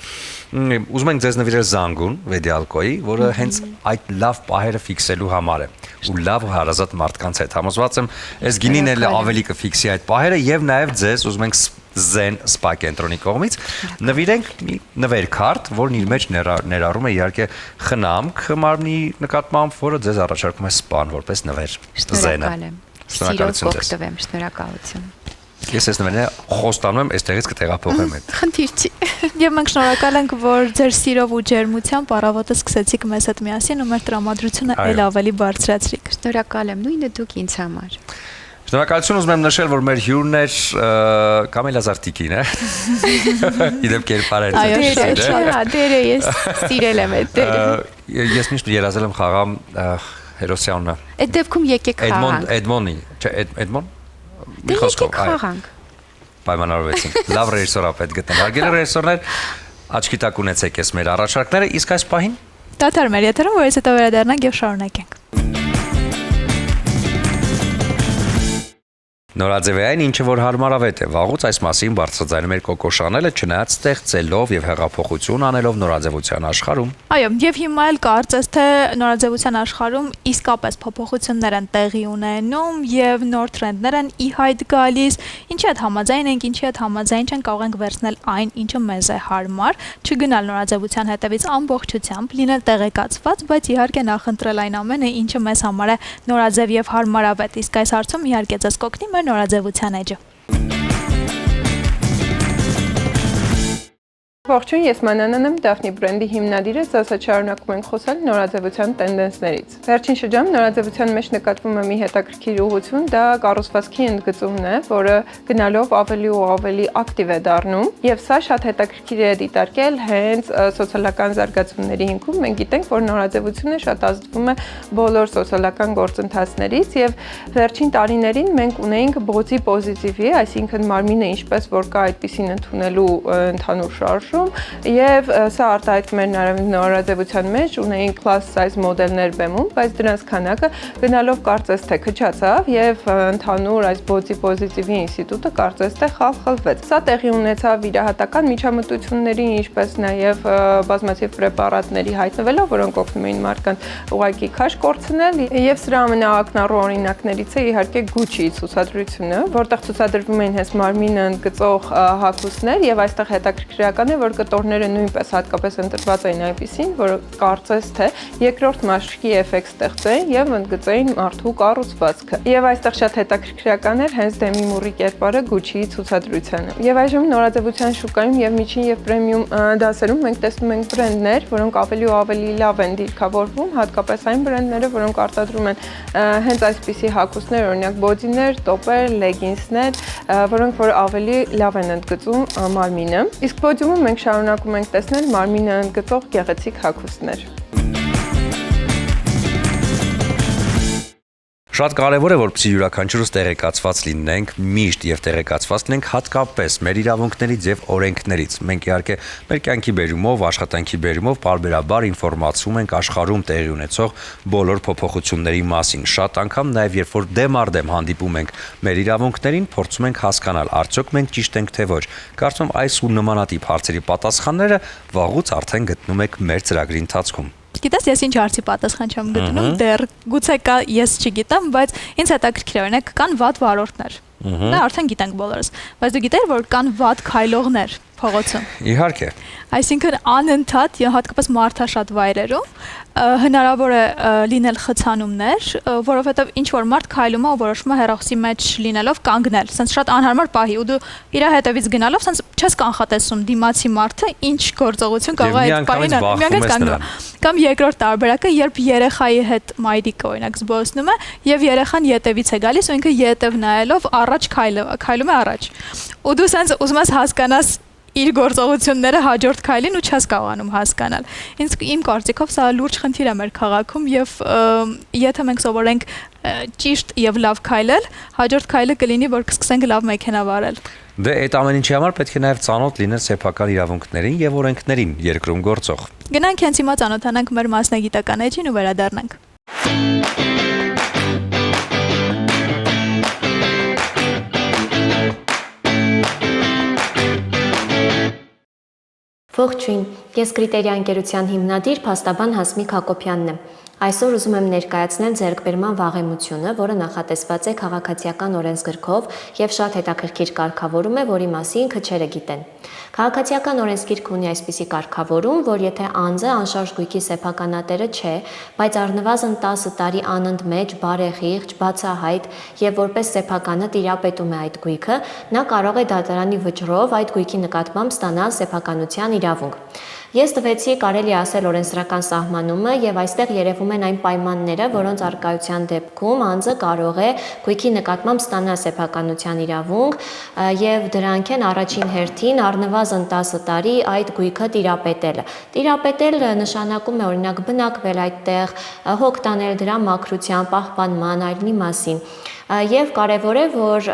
ուզում ենք ձեզ նվիրել Զանգուն, Վեդիալկոյի, որը հենց այդ լավ պահերը ֆիքսելու համար է ու լավ հարազատ մարդկանց հետ համոզված եմ, այս գինին էլ ավելի կֆիքսի այդ պահերը եւ նաեւ ձեզ ուզում ենք Zen Spa կենտրոնի կողմից նվիրենք մի նվերքարտ, որն իր մեջ ներառում է իհարկե խնամք մարմնի նկատմամբ, որը ձեզ առաջարկում է սպան որպես նվեր։
Շնորհակալ եմ։ Սիրով կօգտվեմ, շնորհակալություն։
Ես ես նվերները խոստանում եմ, այստեղից կտեղափոխեմ այդ։
Խնդիր չի։
Եվ մենք շնորհակալ ենք, որ ձեր սիրով ու ջերմությամբ առավոտը սկսեցիք մեզ հետ միասին ու մեր տրամադրությունը ել ավելի բարձրացրիք։
Շնորհակալ եմ, նույնը դուք ինձ համար։
Շնորհակալություն ուզում եմ նշել, որ մեր հյուրն էր Կամիլա Զարտիկին, է։ Իդեպ կերպարել
է։ Դերը ես սիրել եմ այդ դերը։
Ես միշտ երազել եմ խաղամ Հերոսյանը։
Այդ դեպքում եկեք խաղանք։
Էդմոնի, չէ, Էդմոն։
Դե եկեք խաղանք։
Պայմանավորվեցինք։ Լավ ռեժիսոր ապետ գտնել։ Հարգելի ռեժիսորներ, աչքի տակ ունեցեք ես մեր առաջարկները, իսկ այս պահին
դադար մեր եթերում, որից հետո վերադառնանք եւ շարունակենք։
Նորաձևային ինչը որ հարմարավետ է, վաղուց այս մասին բարձրաձայնում էր Կոկո Շանելը, չնայած ստեղծելով եւ հեղափոխություն անելով նորաձևության աշխարհում։
Այո, եւ հիմա էլ կարծես թե նորաձևության աշխարհում իսկապես փոփոխություններ են տեղի ունենում եւ նոր տրենդներ են ի հայտ գալիս, ինչի հետ համաձայն ենք, ինչի հետ համաձայն չենք, կարող ենք վերցնել այն, ինչը մեզ է հարմար, չգնալ նորաձևության հետևից ամբողջությամբ, լինել տեղեկացված, բայց իհարկե նախընտրել այն ամենը, ինչը մեզ համար է նորաձև եւ հարմարավետ։ Իսկ այս հարցում իհարկե ձեզ կօգնի նորաձևության էջը։
Ողջույն, ես Մանանան եմ, Դաֆնի բրենդի հիմնադիրը, ասա շարունակում ենք խոսել նորաձևության տենդենսներից։ Վերջին շրջանում նորաձևության մեջ նկատվում է մի հետաքրքիր ուղղություն, դա կառուցվածքի ընդգծումն է, որը գնալով ավելի ու ավելի ակտիվ է դառնում, եւ սա շատ հետաքրքիր է դիտարկել հենց սոցիալական զարգացումների հիմքում։ Մենք գիտենք, որ նորաձևությունը շատ ազդվում է բոլոր սոցիալական գործընթացներից եւ վերջին տարիներին մենք ունեինք բոդի պոզիտիվի, այսինքն մարմինը ինչպես որ կա այդպեսին ընդունելու ընդհանուր շարժ եւ սա արտահայտվում էր նորաձևության մեջ, ունեին class size մոդելներ բեմում, բայց դրանց քանակը գնալով կարծես թե քչացավ եւ ընդհանուր այս body positive-ի ինստիտուտը կարծես թե խալխլվեց։ Սա տեղի ունեցավ վիրահատական միջամտությունների, ինչպես նաեւ բազմաթիվ պրեպարատների հայտնվելով, որոնք օգնում էին մարդկանց ուղղակի քաշ կորցնել եւ սրա ամենաակնառու օրինակներից է իհարկե Gucci-ի ցուցադրությունը, որտեղ ցուցադրվում էին հենց մարմինը ընդգծող հագուստներ եւ այստեղ հետաքրքրական է, որ կտորները նույնպես հատկապես ընտրված էին այնպիսին, որ կարծես թե երկրորդ մաշկի էֆեկտ ստեղծեին եւ ընդգծեին մարդու կառուցվածքը։ Եվ այստեղ շատ հետաքրքրական էր հենց Demi Moore-ի կերպարը Gucci-ի ցուցադրությանը։ Եվ այժմ նորաձևության շուկայում եւ միջին եւ պրեմիում դասերում մենք տեսնում ենք բրենդներ, որոնք ավելի ու ավելի լավ են դիրքավորվում, հատկապես այն բրենդները, որոնք արտադրում են հենց այսպիսի հագուստներ, օրինակ բոդիներ, տոպեր, լեգինսներ, որոնք որ ավելի լավ են ընդգծում մարմինը։ Իսկ պոդիումում մենք շարունակում ենք տեսնել մարմինը ընդգծող գեղեցիկ հագուստներ։
Շատ կարևոր է, որպեսզի յուրաքանչյուրս տեղեկացված լինենք, միշտ եւ տեղեկացված լինենք հատկապես մեր իրավունքներից եւ օրենքներից։ Մենք իհարկե մեր կյանքի բերումով, աշխատանքի բերումով բարբերաբար ինֆորմացում ենք աշխարհում տեղի ունեցող բոլոր փոփոխությունների մասին։ Շատ անգամ նաեւ երբ որ դեմ առ դեմ հանդիպում ենք մեր իրավունքներին, փորձում ենք հասկանալ, արդյոք մենք ճիշտ ենք թե ոչ։ Կարծում եմ այս ու նմանատիպ հարցերի պատասխանները վաղուց արդեն գտնում եք մեր ծրագրի ընթացքում։
Գիտես, ես ինչ հարցի պատասխան չեմ գտնում, դեռ գուցե կա, ես չգիտեմ, բայց ինձ հետաքրքիր է, օրինակ կան վատ վարորդներ։ Դա արդեն գիտենք բոլորս, բայց դու գիտեր, որ կան վատ քայլողներ, փողոցում։
Իհարկե։
Այսինքն անընդհատ հատկապես մարդաշատ վայրերում հնարավոր է լինել խցանումներ, որովհետև ինչ որ մարդ քայլում է ու որոշում է հեռախոսի մեջ լինելով կանգնել, sense շատ անհարմար պահի ու դու իր հետևից գնալով sense չես կանխատեսում դիմացի մարդը ինչ գործողություն կարող է այդ պահին միանգամից կանգնի։ Կամ երկրորդ տարբերակը, երբ երեխայի հետ մայրիկը օրինակ զբոսնում է եւ երեխան ետևից է գալիս ու ինքը ետև նայելով առաջ քայլում է առաջ։ Ու դու sense ուզում ես հասկանաս իր գործողությունները հաջորդ քայլին ու չես կարողանում հասկանալ։ Իմ կարծիքով սա լուրջ խնդիր է մեր քաղաքում եւ եթե մենք սովորենք ճիշտ եւ լավ քայլել, հաջորդ քայլը կլինի, որ կսկսենք լավ մեքենա վարել։
Դե այդ ամեն ինչի համար պետք է նաև ծանոթ լինել սեփական իրավունքներին եւ օրենքներին երկրում գործող։
Գնանք հենց հիմա ծանոթանանք մեր մասնագիտական էջին ու վերադառնանք։
Ողջույն, ես Կրիտերիա ընկերության հիմնադիր փաստաբան Հասմիկ Հակոբյանն եմ։ Այսօր ուզում եմ ներկայացնել ձեռքբերման վաղեմությունը, որը նախատեսված է քաղաքացիական օրենսգրքով եւ շատ հետաքրքիր կարգավորում է, որի մասին քչերը գիտեն։ Քաղաքացիական օրենսգիրքը ունի այսպիսի կարգավորում, որ եթե անձը անշարժ գույքի սեփականատերը չէ, բայց առնվազն 10 տարի անընդմեջ, բարեխիղճ, բացահայտ եւ որպես սեփականը տիրապետում է այդ գույքը, նա կարող է դատարանի վճռով այդ գույքի նկատմամբ ստանալ սեփականության իրավունք։ Ես տվեցի կարելի ասել օրենսդրական սահմանումը եւ այստեղ երևում են այն պայմանները, որոնց առկայության դեպքում անձը կարող է գույքի նկատմամբ ստանալ սեփականության իրավունք եւ դրանք են առաջին հերթին առնվազն 10 տարի այդ գույքը տիրապետելը։ Տիրապետել նշանակում է օրինակ բնակվել այդտեղ, հոգ տանել դրա մաքրության, պահպանման, այլնի մասին։ Եվ կարևոր է, որ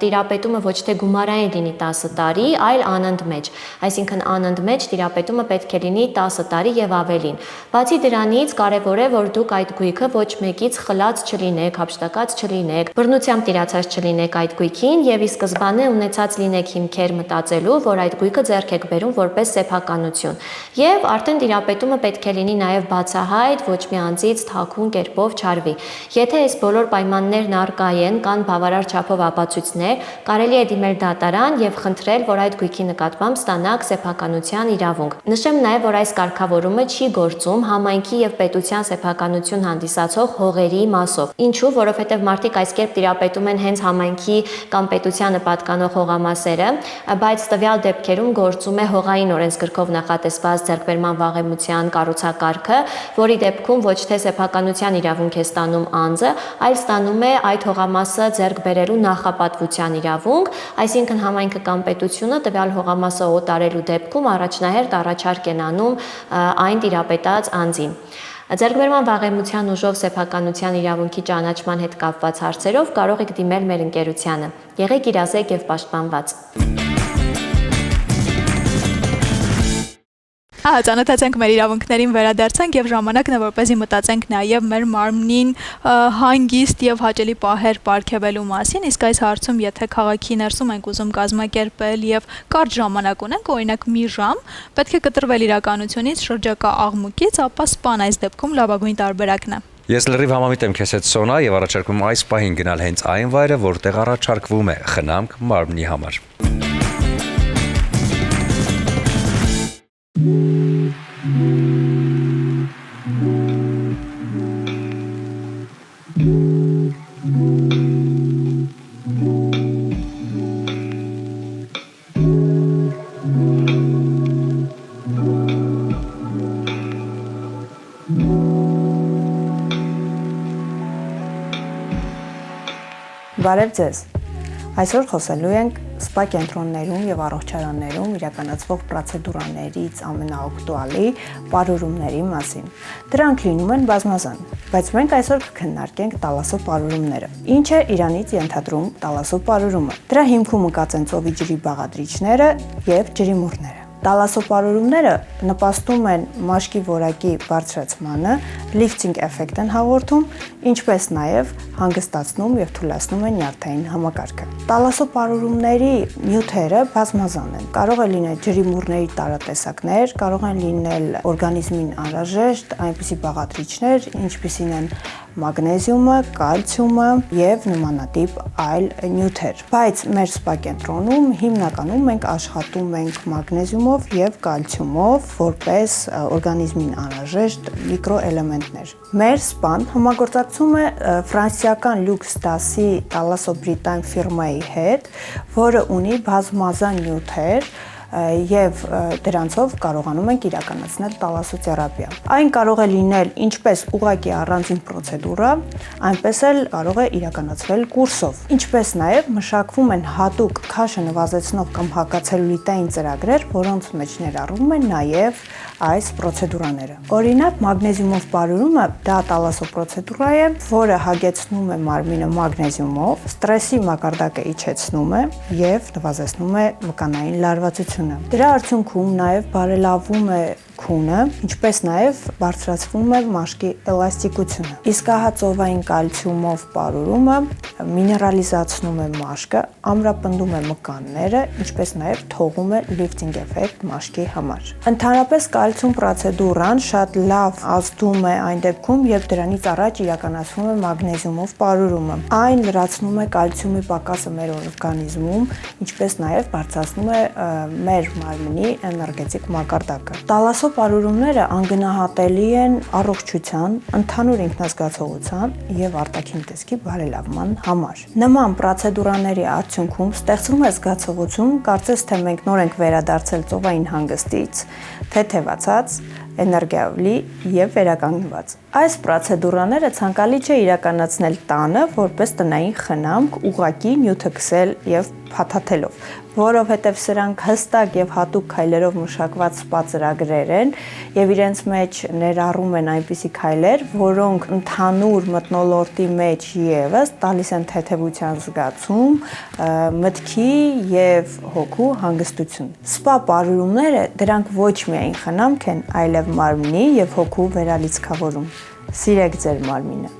տիրապետումը ոչ թե գումարային լինի 10 տարի, այլ անընդմեջ, այսինքն անընդմեջ տիրապետումը պետք է լինի 10 տարի եւ ավելին։ Բացի դրանից կարևոր է, որ դուք այդ գույքը ոչ մեկից խլած չլինեք, հափշտակած չլինեք, բռնությամբ տիրացած չլինեք այդ գույքին եւ ի սկզբանե ունեցած լինեք հիմքեր մտածելու, որ այդ գույքը ձեռք եք բերում որպես սեփականություն։ Եվ արդեն տիրապետումը պետք է լինի նաեւ բացահայտ, ոչ մի անձից թաքուն կերպով չարվի։ Եթե այս բոլոր պայմաններն առկա կան բավարար չափով ապացույցներ, կարելի է դիմել դատարան եւ խնդրել, որ այդ գույքի նկատմամբ ստանաք սեփականության իրավունք։ Նշեմ նաեւ, որ այս կարգավորումը չի գործում համայնքի եւ պետության սեփականություն հանդիսացող հողերի մասով։ Ինչու՞, որովհետեւ մարդիկ այս կերպ տիրապետում են հենց համայնքի կամ պետությանը պատկանող հողամասերը, բայց տվյալ դեպքերում գործում է հողային օրենսգրքով նախատեսված ձեռքբերման վաղեմության կառուցակարգը, որի դեպքում ոչ թե սեփականության իրավունք է ստանում անձը, այլ ստանում է այդ հողամասը ձեռք բերելու նախապատվության իրավունք, այսինքն համայնքը կամ պետությունը տվյալ հողամասը օտարելու դեպքում առաջնահերթ առաջարկ են անում այն տիրապետած անձին։ Ձեռքբերման վաղեմության ուժով սեփականության իրավունքի ճանաչման հետ կապված հարցերով կարող եք դիմել մեր ընկերությանը։ Եղեք իրազեկ եւ պաշտպանված։
Ծանոթացանք մեր իրավունքներին, վերադարձանք եւ ժամանակն է որպեսզի մտածենք նաեւ մեր մարմնին հանգիստ եւ հաճելի պահեր պարգևելու մասին, իսկ այս հարցում եթե քաղաքի ներսում ենք ուզում կազմակերպել եւ կարճ ժամանակ ունենք, օրինակ մի ժամ, պետք է կտրվել իրականությունից, շրջակա աղմուկից, ապա սպան այս դեպքում լավագույն տարբերակն է։
Ես լրիվ համամիտ եմ քեզ հետ Սոնա եւ առաջարկում այս պահին գնալ հենց այն վայրը, որտեղ առաջարկվում է խնամք մարմնի համար։
Բարև ձեզ։ Այսօր խոսելու ենք սպա կենտրոններում եւ առողջարաններում իրականացվող պրոցեդուրաներից ամենաակտուալի պարուրումների մասին։ Դրանք լինում են բազմազան, բայց մենք այսօր կքննարկենք տալասո պարուրումները։ Ինչ է իրանից ենթադրում տալասո պարուրումը։ Դրա հիմքում ընկած են ծովի ջրի բաղադրիչները եւ ջրիմուռները։ Տալասոպարուրումները նպաստում են մաշկի որակի բարձրացմանը, լիֆտինգ էֆեկտ են հաղորդում, ինչպես նաև հանգստացնում եւ թուլացնում են նյարդային համակարգը։ Տալասոպարուրումների նյութերը բազմազան են։ Կարող է լինել ջրիմուռների տարատեսակներ, կարող են լինել օրգանիզմին անհրաժեշտ այնպիսի բաղադրիչներ, ինչպիսին են մագնեզիումը, կալցիումը եւ նմանատիպ այլ նյութեր։ Բայց մեր սպա կենտրոնում հիմնականում մենք աշխատում ենք մագնեզիումով եւ կալցիումով որպես օրգանիզմին անհրաժեշտ միկրոէլեմենտներ։ Մեր սպան համագործակցում է ֆրանսիական Լյուքստասի Տալասոբրիտան ֆիրմայի հետ, որը ունի բազմազան նյութեր եւ դրանցով կարողանում ենք իրականացնել տալասոթերապիա։ Այն կարող է լինել ինչպես ուղղակի առանձին պրոցեդուրա, այնպես էլ կարող է իրականացվել կուրսով։ Ինչպես նաեւ մշակվում են հատուկ քաշը նվազեցնող կամ հակացելյուլիտային ծրագրեր, որոնց մեջ ներառվում են նաեւ այս պրոցեդուրաները։ Օրինակ, մագնեզիումով պարուրումը դա տալասոպրոցեդուրա է, որը հագեցնում է մարմինը մագնեզիումով, ստրեսի մակարդակը իջեցնում է եւ նվազեցնում է մկանային լարվածությունը։ Դրա արդյունքում նաեւ բարելավում է քունը, ինչպես նաեւ բարձրացվում է մաշկի էլաստիկությունը։ Իսկ հա ծովային կալցիումով պարուրումը միներալիզացնում է մաշկը, ամրապնդում է մկանները, ինչպես նաեւ թողում է լիֆտինգ էֆեկտ մաշկի համար։ Ընդհանրապես կալցիում պրոցեդուրան շատ լավ ազդում է այն դեպքում, երբ դրանից առաջ իրականացվում է մագնեզիումով պարուրումը։ Այն լրացնում է կալցիումի պակասը մեր օրգանիզմում, ինչպես նաեւ բարձրացնում է մեր մարմնի էներգետիկ մակարդակը։ Պարուրումները անգնահատելի են առողջության, ընդհանուր ինքնազգացողության եւ արտաքին տեսքի բարելավման համար։ Նման պրոցեդուրաների արդյունքում ստեղծվում է զգացողություն, կարծես թե մենք նոր ենք վերադարձել ծովային հանգստից, թեթևացած, էներգիալի եւ վերականգնված։ Այս պրոցեդուրաները ցանկալի չէ իրականացնել տանը որպես տնային խնամք, ուղղակի նյութը քսել եւ փաթաթելով, որովհետեւ սրանք հստակ եւ հատուկ քայլերով մշակված սպա ծրագրեր են եւ իրենց մեջ ներառում են այնպիսի քայլեր, որոնք ընդհանուր մթնոլորտի մեջ եւս տալիս են թեթևության զգացում, մտքի եւ հոգու հանգստություն։ Սպա պարուրումները դրանք ոչ միայն խնամք են, այլև մարմնի եւ հոգու վերալիցքավորում։ Սիրեք ձեր մարմինը։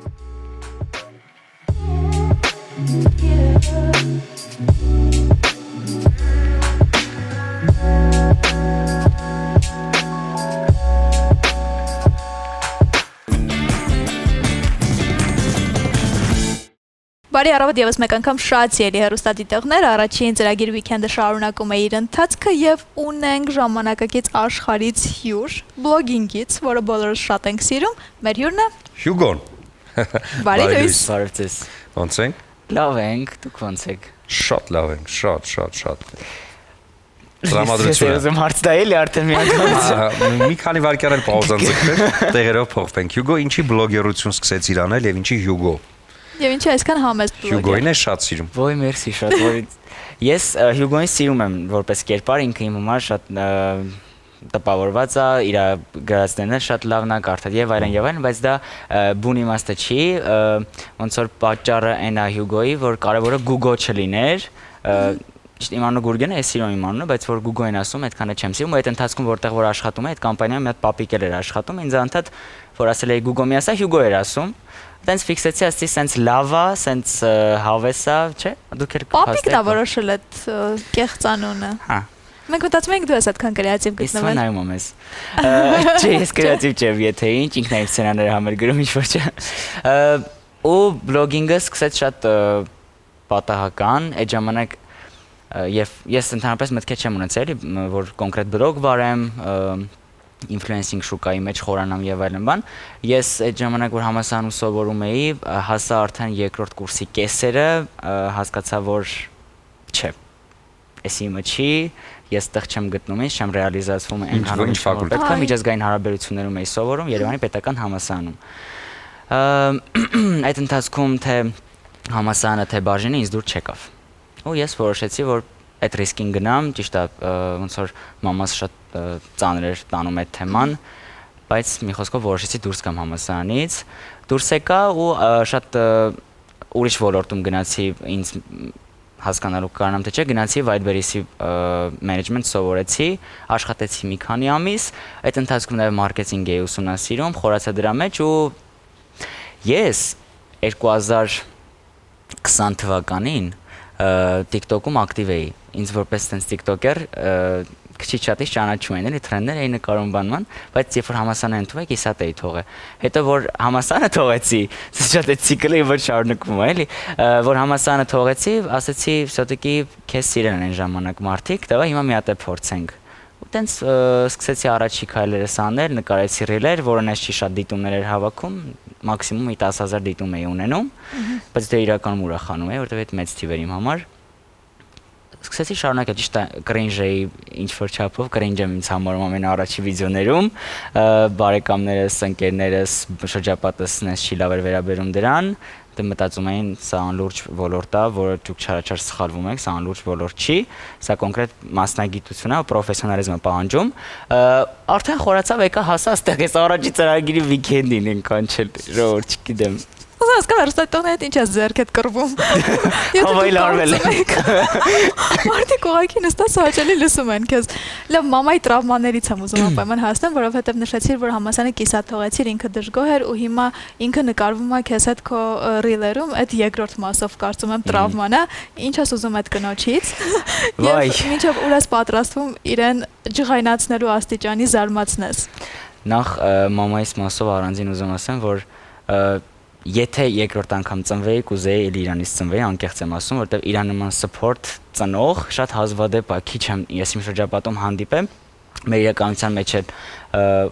Բարի առավոտ եւս մեկ անգամ շատ սիրելի հեռուստադիտողներ, առաջին ծրագիր Weekend-ը շարունակում է իր ընթացքը եւ ունենք ժամանակակից աշխարհից հյուր, բլոգինգից, որը բոլորս շատ ենք սիրում, մեր հյուրն է
Հյուգոն։
Բարի լույս։
Բարև ձեզ։
Ոնց ենք։
Լավ ենք, դուք ոնց եք։
Շատ լավ ենք, շատ։ Տրամադրությունը։
Ես հարց դա էլի արդեն մի անգամ։
Մի քանի վայրկյան էլ պաուզան ձգտել, տեղերով փոխվենք։ Հյուգո ինչի բլոգերություն սկսեց իր անել եւ ինչի Հյուգո։
Եվ ինչի այսքան համեստ բլոգեր։
Հյուգոին է շատ սիրում։
Ոյ, մերսի շատ, որ ես Հյուգոին սիրում եմ որպես կերպար, ինքը իմ համար շատ տպավորված է, իր գրածներն շատ լավն է կարդալ եւ այլն, բայց դա բուն իմաստը չի, ոնց որ պատճառը այն է Հյուգոյի, որ կարևորը Գուգո չլիներ, իմ անունը Գուրգեն է, ես սիրում եմ իմ անունը, բայց որ Գուգոին ասում, այդքանը չեմ սիրում, ու այդ ընթացքում որտեղ որ աշխատում է, այդ կամպանիայում մի հատ պապիկ էր աշխատում, ինձ անընդհատ որ ասել էի Գուգո մի ասա, Հյուգո էր ասում, այտենց ֆիքսեցի, ասեցի, սենց լավ է, սենց հավես է, չէ՞, դուք եք
Պապիկն է որոշել այդ կեղծ անունը։
Հա։
Մենք մտածում ենք դու ես այդքան կրեատիվ գտնվել։
Իսկ նայում եմ ես։ Չէ, ես կրեատիվ չեմ, եթե ինչ, ինքն է իր սցենարները համար գրում, ինչ որ չէ։ Ու բլոգինգը սկսեց շատ պատահական, այդ ժամանակ եւ ես ընդհանրապես մտքեր չեմ ունեցել, որ կոնկրետ բլոգ վարեմ, ինֆլուենսինգ շուկայի մեջ խորանամ եւ այլն բան։ Ես այդ ժամանակ որ համալսարանում սովորում էի, հասա արդեն երկրորդ կուրսի կեսերը, հասկացա որ չէ, էս իմը չի, ես տեղ չեմ գտնում, ինձ չեմ ռեալիզացվում այնքան ինչ ֆակուլտետ կա, միջազգային հարաբերություններում էի սովորում Երևանի պետական համալսարանում։ Այդ ընթացքում թե համալսարանը թե բաժինը ինձ դուր չեկավ։ Ու ես որոշեցի որ այդ ռիսկին գնամ, ճիշտ է, ոնց որ մամաս շատ ծանր էր տանում այդ թեման, բայց մի խոսքով որոշեցի դուրս գամ համալսարանից, դուրս եկա ու շատ ուրիշ ոլորտում գնացի ինձ հասկանալու կարողանամ թե չէ, գնացի Wildberries-ի management սովորեցի, աշխատեցի մի քանի ամիս, այդ ընթացքում նաև մարքեթինգ էի ուսումնասիրում, խորացա դրա մեջ ու ես 2020 թվականին TikTok-ում ակտիվ էի, ինձ որպես տենց TikToker քիչ շատից ճանաչում են, էլի տրենդներ էին նկարում բանման, բայց երբ որ համասանը ընդունվեք, ես հատ էի թողել։ Հետո որ համասանը թողեցի, շատ է ցիկլը որ շարունակվում է, էլի, որ համասանը թողեցի, ասացի, «Սոտիկի քեզ սիրեն են ժամանակ մարդիկ, տվա հիմա մի հատ է փորձենք»։ Ու տենց սկսեցի առաջի քայլերս անել, նկարեցի ռիլեր, որը նես չի շատ դիտումներ էր հավաքում, մաքսիմում 10,000 դիտում էի ունենում, բայց դա իրականում ուրախանում է, որտեղ այդ մեծ թիվ էր իմ համար։ Սկսեցի շարունակել, ճիշտ է, կրինժ էի ինչ-որ չափով, կրինջ եմ ինձ համարում ամենաառաջի վիդեոներում, բարեկամներս, ընկերներս, շրջապատս նես չի լավ էր վերաբերում դրան, դե մտածում էին սա անլուրջ ոլորտ է, որը դուք չարաչար սխալվում եք, սա անլուրջ ոլորտ չի, սա կոնկրետ մասնագիտություն է, պրոֆեսիոնալիզմ է պահանջում, արդեն խորացավ եկա հասա այստեղ ես առաջի ծրագիրի վիկենդին ենքան չել, ժողովուրդ չգիտեմ։
Հասկանում եմ, ստատոնետ ինչ է ձեռք հետ կռվում։
Հավայլ արվել է։
Մարդիկ ուղղակի նստած հաճելի լսում են քեզ։ Լավ, մամայի տրավմաներից եմ ուզում անպայման հասնել, որովհետև նշեցիր, որ համասանը կիսա թողեցիր, ինքը դժգոհ էր ու հիմա ինքը նկարվում է քեզ հետ քո ռիլերում, այդ երկրորդ մասով կարծում եմ տրավման է։ Ինչ ես ուզում այդ կնոջից։ Եվ մինչև ուր ես պատրաստվում իրեն ջղայնացնելու աստիճանի զարմացնես։
Նախ մամայիս մասով առանձին ուզում ասեմ, որ եթե երկրորդ անգամ ծնվեի, կուզեի էլ Իրանից ծնվեի, անկեղծ եմ ասում, որովհետև Իրան նման support ծնող շատ հազվադեպ է, քիչ եմ ես իմ շրջապատում հանդիպեմ, մեր իրականության մեջ էլ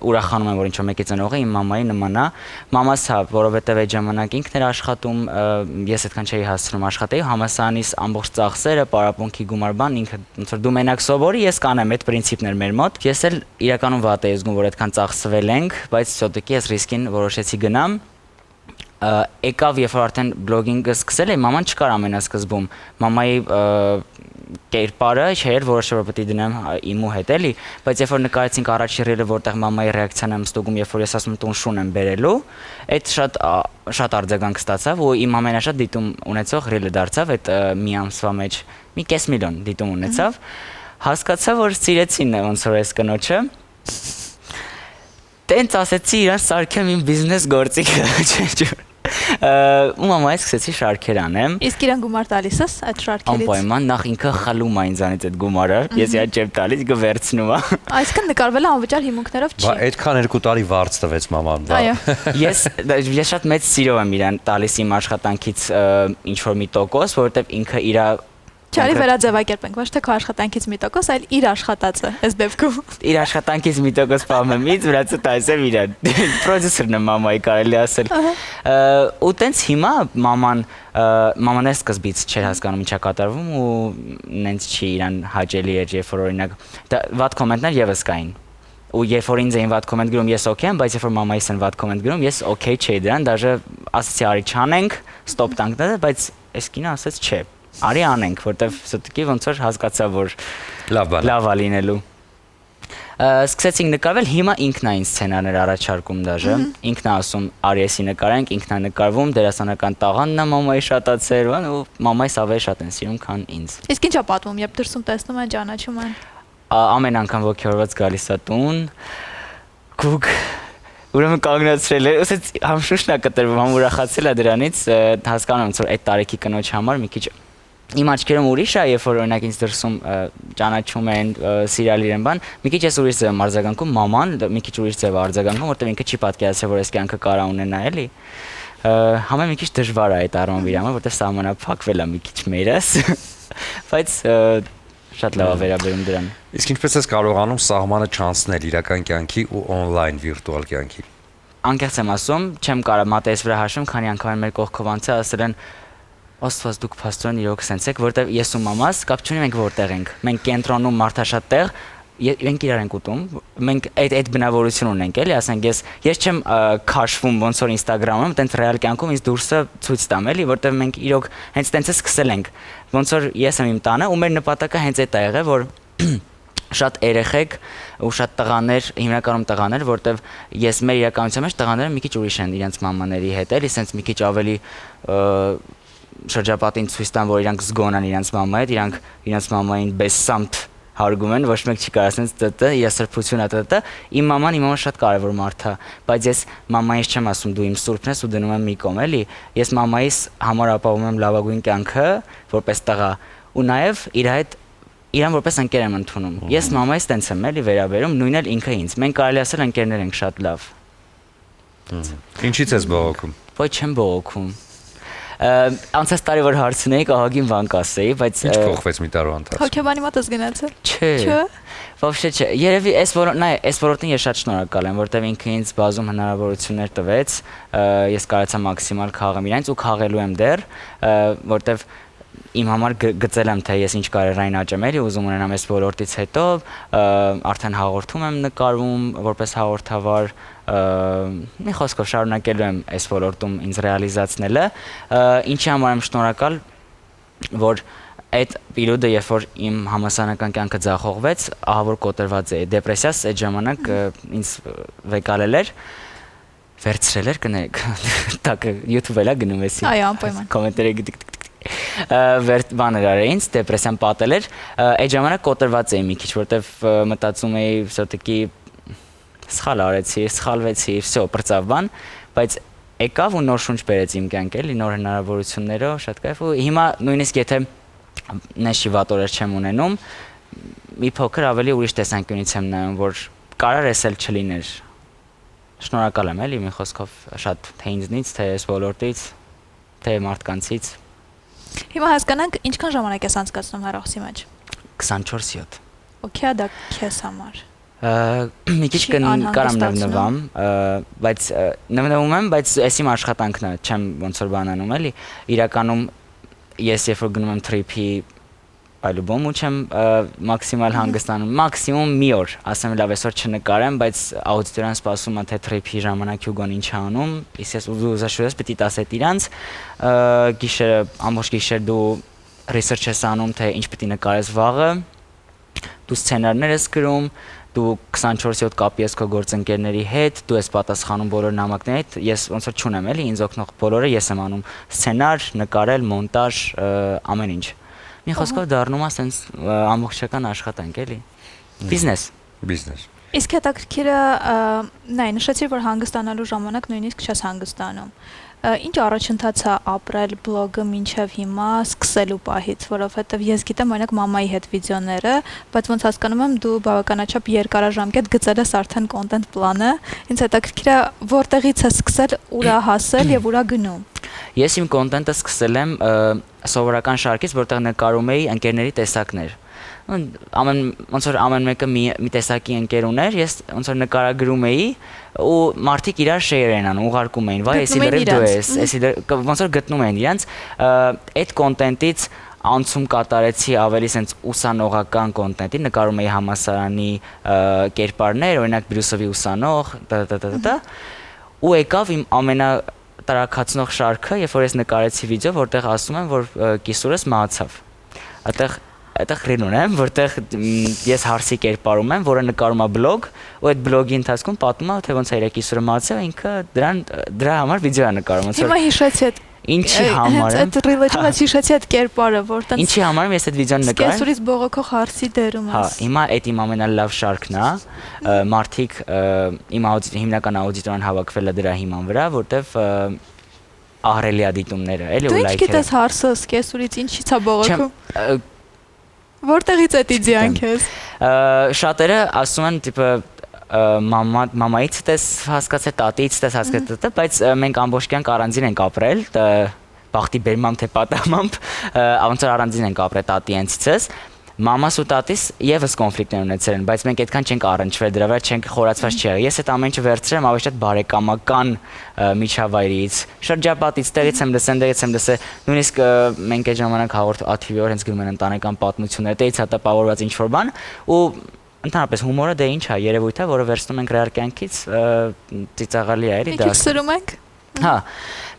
ուրախանում եմ, որ ինչ-որ մեկի ծնողը իմ մամայի նման է, մամաս հա, որովհետև այդ ժամանակ ինքն էր աշխատում, ես այդքան չէի հասցնում աշխատեի, համալսարանից ամբողջ ծախսերը, պարապմունքի գումար բան, ինքը ոնց որ դու մենակ սովորի, ես կանեմ, այդ պրինցիպն էր մեր մոտ։ Ես էլ իրականում վատ էի զգում, որ այդքան ծախսվել ենք, բայց սոտիկի ես ռիսկին որոշեցի գնամ։ Եկավ, երբ որ արդեն բլոգինգը սկսել էի, մաման չկար ամենասկզբում, մամայի կերպարը չէր, որոշել որ պետք է դնեմ իմու հետ էլի, բայց երբ որ նկարեցինք առաջի ռիլը, որտեղ մամայի ռեակցիան եմ ստուգում, երբ որ ես ասում եմ տուն շուն եմ բերելու, այդ շատ արձագանք ստացավ ու իմ ամենաշատ դիտում ունեցող ռիլը դարձավ, այդ մի ամսվա մեջ մի կես միլիոն դիտում ունեցավ, հասկացա, որ սիրեցին ոնց որ այս կնոջը։ Տենց ասեցի իրան սարքեմ իմ բիզնես գործիքը, ու մամայից սկսեցի շարքեր անեմ։
Իսկ իրան գումար տալիս ես այդ շարքերից։
Անպայման, նախ ինքը խլում է ինձանից այդ գումարը, ես իրան չեմ տալիս, գվերցնում է։
Այսինքն նկարվելը անվճար հիմունքներով չի։
Բա այդքան 2 տարի վարձ տվեց մաման, դա։
Ես շատ մեծ սիրով եմ իրան տալիս իմ աշխատանքից ինչ-որ մի տոկոս, որովհետև ինքը իրա
Չարի վերաձևակերպենք, ոչ թե քո աշխատանքից մի տոկոս, այլ իր աշխատածը, այս դեպքում։
Իր աշխատանքից մի տոկոս պահում եմ, վրացը տալիս եմ իրան։ Պրոդյուսերն եմ մամայի կարելի ասել։ Ու տենց հիմա մաման է սկզբից չէր հասկանում ինչա կատարվում ու նենց չի իրան հաճելի էր, երբ որ օրինակ վատ կոմենտներ եւս կային։ Ու երբ որ ինձ էին վատ կոմենտ գրում, ես օքեյ եմ, բայց երբ որ մամայիս են վատ կոմենտ գրում, ես օքեյ չէի դրան, դաժե ասացի արի չանենք, ստոպ տանք դա, բայց այս կինը ասաց չէ։ Արի անենք, որտեվ սոտիկի ոնց որ հասկացա, որ լավ է լինելու։ Սկսեցինք նկարվել, հիմա ինքն է ինձ սցենարներ առաջարկում դաժե, ինքն է ասում արի էսի նկարենք, ինքն է նկարվում, դերասանական տաղանն է մամայի շատացել, ու մամայիս ավելի շատ են սիրում, քան ինձ։
Իսկ ինչ է պատմում, երբ դրսում տեսնում են, ճանաչում են։
Ամեն անգամ ոգևորված գալիս է տուն, գուգ ուրեմն կանգնացրել է, ասեց համշուշն է կտրվում, համ ուրախացել է դրանից, հասկանում եմ, որ այդ տարեկի կնոջ համար մի քիչ իմ աչքերում ուրիշ է, երբ որ օրինակ ինձ դրսում ճանաչում են, սիրալ իրեն բան, մի քիչ ես ուրիշ ձև եմ արձագանքում, մաման մի քիչ ուրիշ ձև է արձագանքում, որտեղ ինքը չի պատկերացրել, որ այս կյանքը կարա ունենա էլի։ Համը մի քիչ դժվար է այդ առումով իր համար, որտեղ սահմանափակվել է մի քիչ մերս, բայց շատ լավ է վերաբերում դրան։
Իսկ ինչպես ես կարողանում սահմանը չանցնել իրական կյանքի ու on-line վիրտուալ կյանքի։
Անկեղծ եմ ասում, չեմ կարող մատես վրա հաշվում, քանի անգամ մեր կողքով անցա ասել են Աստված դուք փաստորեն իրոք սենց եք, որտեղ ես ու մամաս կապ չունենք մենք որտեղ ենք։ Մենք կենտրոնում մարդաշատ տեղ, մենք իրար ենք ուտում, մենք այդ բնավորություն ունենք, էլի, ասենք ես չեմ քաշվում ոնց որ Instagram-ում, տենց ռեալ կյանքում ինձ դուրսը ցույց տամ, էլի, որտեղ մենք իրոք հենց տենց է սկսել ենք։ Ոնց որ ես եմ իմ տանը ու մեր նպատակը հենց այդ է եղել, որ շատ երեխեք ու շատ տղաներ, հիմնականում տղաներ, որտեղ ես մեր իրականության մեջ տղաները մի քիչ ուրիշ են իրենց մամաների հետ, էլի, սենց մի քիչ ավելի շրջապատին ցույց տան, որ իրանք զգոն են իրենց մամայի հետ, իրանք իրենց մամային բեսամտ հարգում են, ոչ մեկ չի կարող ասենց տ եսրփություն տ իմ մաման շատ կարևոր մարդ է, բայց ես մամայից չեմ ասում դու իմ սուրբն ես ու դնում եմ մի կողմ, էլի, ես մամայիս համար ապահովում եմ լավագույն կյանքը, որպես տղա, ու նաև իր հետ իրան որպես ընկեր եմ ընդունում։ Ես մամայից տենց եմ էլի վերաբերում, նույնն էլ ինքը ինձ։ Մենք կարելի ասել ընկերներ ենք շատ լավ։
Ինչից ես բողոքում։
Ոչ չեմ բողոքում։ Անցած տարի որ հարցնեի, ահագին բան կասեի, բայց
Ինչ փոխվեց մի տարվա ընթացքում։
Հոգեբանի մոտ ես գնացել։
Չէ։ Вообще չէ։ Երևի այս ոլորտին ես շատ շնորհակալ եմ, որտեղ ինքը ինձ բազում հնարավորություններ տվեց, ես կարողացա մաքսիմալ խաղամ իրանց ու խաղելու եմ դեռ, որտեղ իմ համար գծել եմ թե ես ինչ կարիերային աճեմ էլի ուզում ունենամ այս ոլորտից հետո, արդեն հաղորդում եմ նկարվում որպես հաղորդավար, մի խոսքով շարունակելու եմ այս ոլորտում ինձ ռեալիզացնելը, ինչի համար եմ շնորհակալ, որ այդ պիրոդը, երբ որ իմ համասանական կյանքը ձախողվեց, ահա որ կոտրված էի դեպրեսիաս, այդ ժամանակ ինձ վեկալել էր, վերցրել էր, կներեք, տակը YouTube-ել է գնում էսի։
Այո, անպայման։
Կոմենտարի բաներ արել ինձ, դեպրեսիան պատել էր, այդ ժամանակ կոտրված էի մի քիչ, որտեվ մտածում էի все-таки սխալ արեցի, սխալվեցի, всё, բրծավ բան, բայց եկավ ու նոր շունչ բերեց իմ կյանք էլի, նոր հնարավորություններով, շատ կայֆ ու հիմա նույնիսկ եթե նեշի վատ օրեր չեմ ունենում, մի փոքր ավելի ուրիշ տեսանկյունից եմ նայում, որ կարար էսել չլիներ։ Շնորհակալ եմ էլի մի խոսքով շատ թե ինձնից, թե այս ոլորտից, թե մարդկանցից։
Հիմա հասկանանք ինչքան ժամանակ ես անցկացնում հեռախոսի մեջ։
24/7։
Okay, դա քեզ համար։
Մի քիչ կարամ նվնվամ, բայց նվնվում եմ, բայց այս իմ աշխատանքն է, չեմ ոնց որ բանանում էլի։ Իրականում ես երբ որ գնում եմ trip-ի այլուբոմ ու չեմ մաքսիմալ հանգստանում, մաքսիմում մի օր, ասեմ լավ այսօր չնկարեմ, բայց աուդիտորան սպասում է թե trip-ի ժամանակ Հյուգոն ինչ է անում, իսկ ես ուզաշուես պիտի տասետ իրանց, գիշերը ամբողջ գիշեր դու research ես անում, թե ինչ պիտի նկարես վաղը, դու սցենարներ ես գրում, դու 24/7 կապի ես քո գործընկերների հետ, դու ես պատասխանում բոլոր նամակների հետ, ես ոնց որ չունեմ էլի, ինձ օգնող բոլորը ես եմ անում, սցենար, նկարել, մոնտաժ, ամեն ինչ։ Մի խոսքով դառնում է sense ամբողջական աշխատանք էլի։ Բիզնես։
Իսկ հետաքրքիրը նայ նշեցի որ հանգստանալու ժամանակ նույնիսկ չես հանգստանում։ Ինչ առաջընթաց է ապրել բլոգը մինչև հիմա սկսելու պահից, որովհետև ես գիտեմ օրինակ մամայի հետ վիդեոները, բայց ոնց հասկանում եմ դու բավականաչափ երկարաժամկետ գծել ես արդեն կոնտենտ պլանը, ինձ հետաքրքիր է որտեղից ես սկսել, ուր է հասել եւ ուր է գնում։
Ես իմ կոնտենտը սկսել եմ սովորական շարքից, որտեղ նկարում էի ընկերների տեսակներ։ Ոնց որ ամեն մեկը մի տեսակի ընկեր ուներ, ես ոնց որ նկարագրում էի ու մարդիկ իրար շեյր են անում, ուղարկում էին, վայ, էսի լրիվ դու ես, էսի ոնց որ գտնում են իրանց, այդ կոնտենտից անցում կատարեցի ավելի սենց ուսանողական կոնտենտի, նկարում էի համալսարանի կերպարներ, օրինակ Բրյուսովի ուսանող, ու եկավ իմ ամենատարածնող շարքը, երբ որ ես նկարեցի վիդեո, որտեղ ասում եմ, որ կիսուրս մահացավ։ Այդտեղ ռին ունեմ, որտեղ ես հարսի կերպարում եմ, որը նկարում է բլոգ, ու այդ բլոգի ընթացքում պատմում է, թե ոնց է իր կիսուրը մահացավ, ինքը դրա համար վիդեո է նկարում։
Հիմա հիշեցի այդ
ինչի համար եմ։
Այդ ռիլեջը հիշեցի այդ կերպարը, որտեղ
ինչի համար եմ ես այդ վիդեոն նկարել։
Կեսուրից բողոքող հարսի դերում ես։
Հա, հիմա այդ իմ ամենալավ շարքն է, մարդիկ իմ հիմնական աուդիտորան հավաքվել է դրա հիման վրա, որտեվ ահռելի է դիտումները, էլի ու լայքերը։
Դու ինչ գիտես հարսս կեսուրից ինչի՞ց է բողոքում։ Որտեղից է իդեան քեզ։
Շատերը ասում են տիպը մամայից դες հասկացա, տատից դες հասկացա, բայց մենք ամբողջ կյանք առանձին ենք ապրել, բախտի բերմամբ թե պատահմամբ, ոնց որ առանձին ենք ապրել տատի ենցից։ Մամաս ու տատիս եւս կոնֆլիկտներ ունեցել են, բայց մենք այդքան չենք առնչվել դրա վրա, չենք խորացված չի եղել։ Ես այդ ամեն ինչը վերցրել եմ ավելի շատ բարեկամական միջավայրից, շրջապատից, տեղից եմ լսել, նույնիսկ մենք այդ ժամանակ հաղորդ աթիվի օր հենց գրում են ընտանեկան պատմություններ, դեից է տպավորված ինչ-որ բան ու ընդհանրապես հումորը դե ինչ է, երևույթ է, որը վերցնում ենք ռեալ կյանքից, ծիծաղալի է, էլի դա։
Ինչ սրում ենք։
Հա,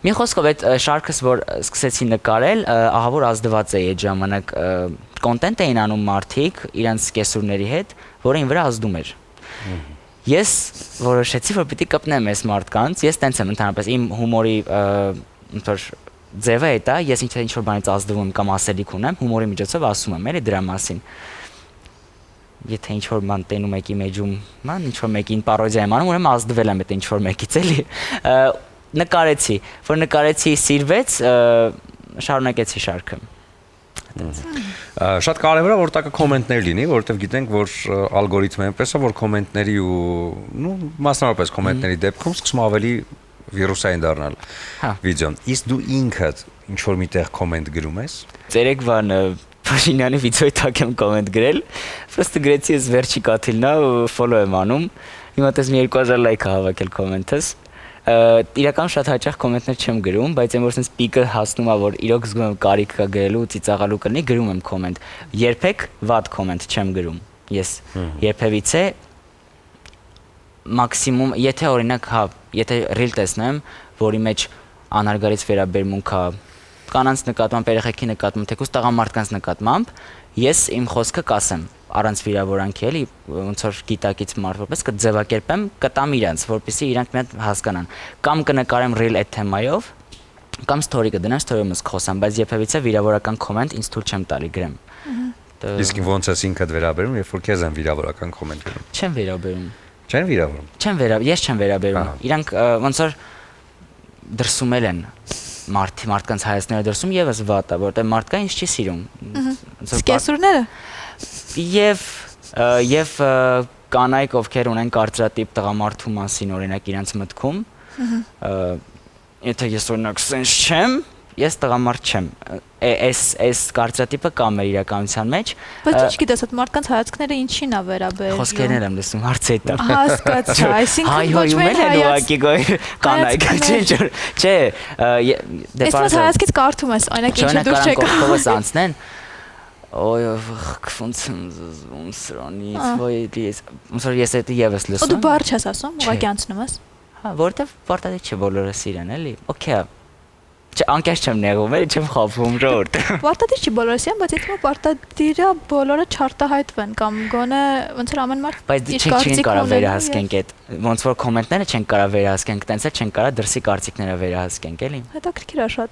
մի խոսքով այդ շարքս, որ սկսեցի նկարել, ահա որ ազդված էի այդ ժամանակ կոնտենտ էին անում մարդիկ իրենց կեսուրների հետ, որը ինձ վրա ազդում էր։ Ես որոշեցի, որ պիտի կպնեմ այս մարդկանց, ես տենց եմ ընդհանրապես իմ հումորի ձևը է դա, ես ինչ-որ բանից ազդվում եմ կամ ասելիք ունեմ, հումորի միջոցով ասում եմ, էլի դրա մասին։ Եթե ինչ-որ բան տենում եկի մեջում, ինչ-որ մեկին պարոդիա եմ անում, ուրեմն ազդվել եմ այդ ինչ-որ մեկից, էլի։ Նկարեցի, որ նկարեցի սիրվեց, շարունակեցի շարքը։
այդպես։
Շատ կարևոր է որ տակը կոմենտներ լինի, որովհետև գիտենք, որ ալգորիթմը այնպես է, որ կոմենտների ու մասնավորապես կոմենտների դեպքում սկսում ավելի վիրուսային դառնալ վիդեոն։ Իսկ դու ինքդ ինչ որ միտեղ կոմենտ գրում ես։
Ցերեկվան Փաշինյանի վիդեոյի տակ եմ կոմենտ գրել, просто գրեցի ես վերջի կաթիլն է, ֆոլո եմ անում։ Հիմա տես մի 2000 լայք հավաքել կոմենտս։ Իրական շատ հաճախ կոմենտներ չեմ գրում, բայց այն որ sense պիկը հասնում է, որ իրոք զգում եմ կարիք կա գրելու, ծիծաղալու կլինի, գրում եմ կոմենտ։ Երբեք վատ կոմենտ չեմ գրում։ Ես երբևիցե մաքսիմում, եթե օրինակ, եթե ռիլ տեսնեմ, որի մեջ անարգարից վերաբերմունք կա կանանց նկատմամբ, երեխեքի նկատմամբ, թեկուզ տղամարդկանց նկատմամբ, ես իմ խոսքը կասեմ, առանց վիրավորանքի էլի, ոնց որ գիտակից մարդ որպես կձևակերպեմ, կտամ իրանց, որպեսզի իրանք մի հատ հասկանան։ Կամ կնկարեմ ռիլ այդ թեմայով, կամ story կդնեմ, story-ում կխոսամ, բայց երբևիցե վիրավորական կոմենտ ինձ թույլ չեմ տալի գրեմ։
Իսկ ոնց ես ինքդ վերաբերում, երբ որ քեզ են վիրավորական կոմենտ գրում։
Չեմ վերաբերում։
Չեն վիրավորում։
Ես չեմ վերաբերում։ Իրանք ոնց որ դրսում են մարդկանց հայացքները դրսում եւս վատ է, որտեղ մարդկա ինձ չի սիրում։
Սկեսուրները։
Եվ կանայք, ովքեր ունեն կարծրատիպ տղամարդու մասին, օրինակ իրենց մտքում, եթե ես օրինակ sense չեմ, ես տղամարդ չեմ։ Այս կարծրատիպը կա մեր իրականության մեջ։
Բայց ինչ գիտես, այդ մարդկանց հայացքները ինչին է վերաբերում։
Խոսքերն եմ լսում, հարցեր տա։
Հասկացա, այսինքն ոչ
միայն հայացք կանայք, չէ,
Ես հայացքից կարդում ես, օրինակ ինչը դուր չեկա։
Կողքովս անցնեն։ Ոյ, ոնց եմ զզվում սրանից, ոյ, ոնց որ ես դա եւս լսում։
Դու բառ չես ասում, ուղղակի անցնում ես։
Հա, որտեվ պարտադիր չէ բոլորը սիրեն, էլի։ Okay։ Չէ, անկես չեմ նեղում, էլի չեմ խափում ժողովուրդ։
Պարտադիր չի բոլորը սիրեն, բայց եթե պարտադիր է բոլորը չարտահայտվեն կամ գոնե ոնց որ ամեն մարդ
բայց չեն կարա վերահսկենք այդ ոնց որ կոմենտները չեն կարա վերահսկենք, տենց էլ չեն կարա դրսի կարծիքները վերահսկենք, էլի։
Հետաքրքիր է շատ։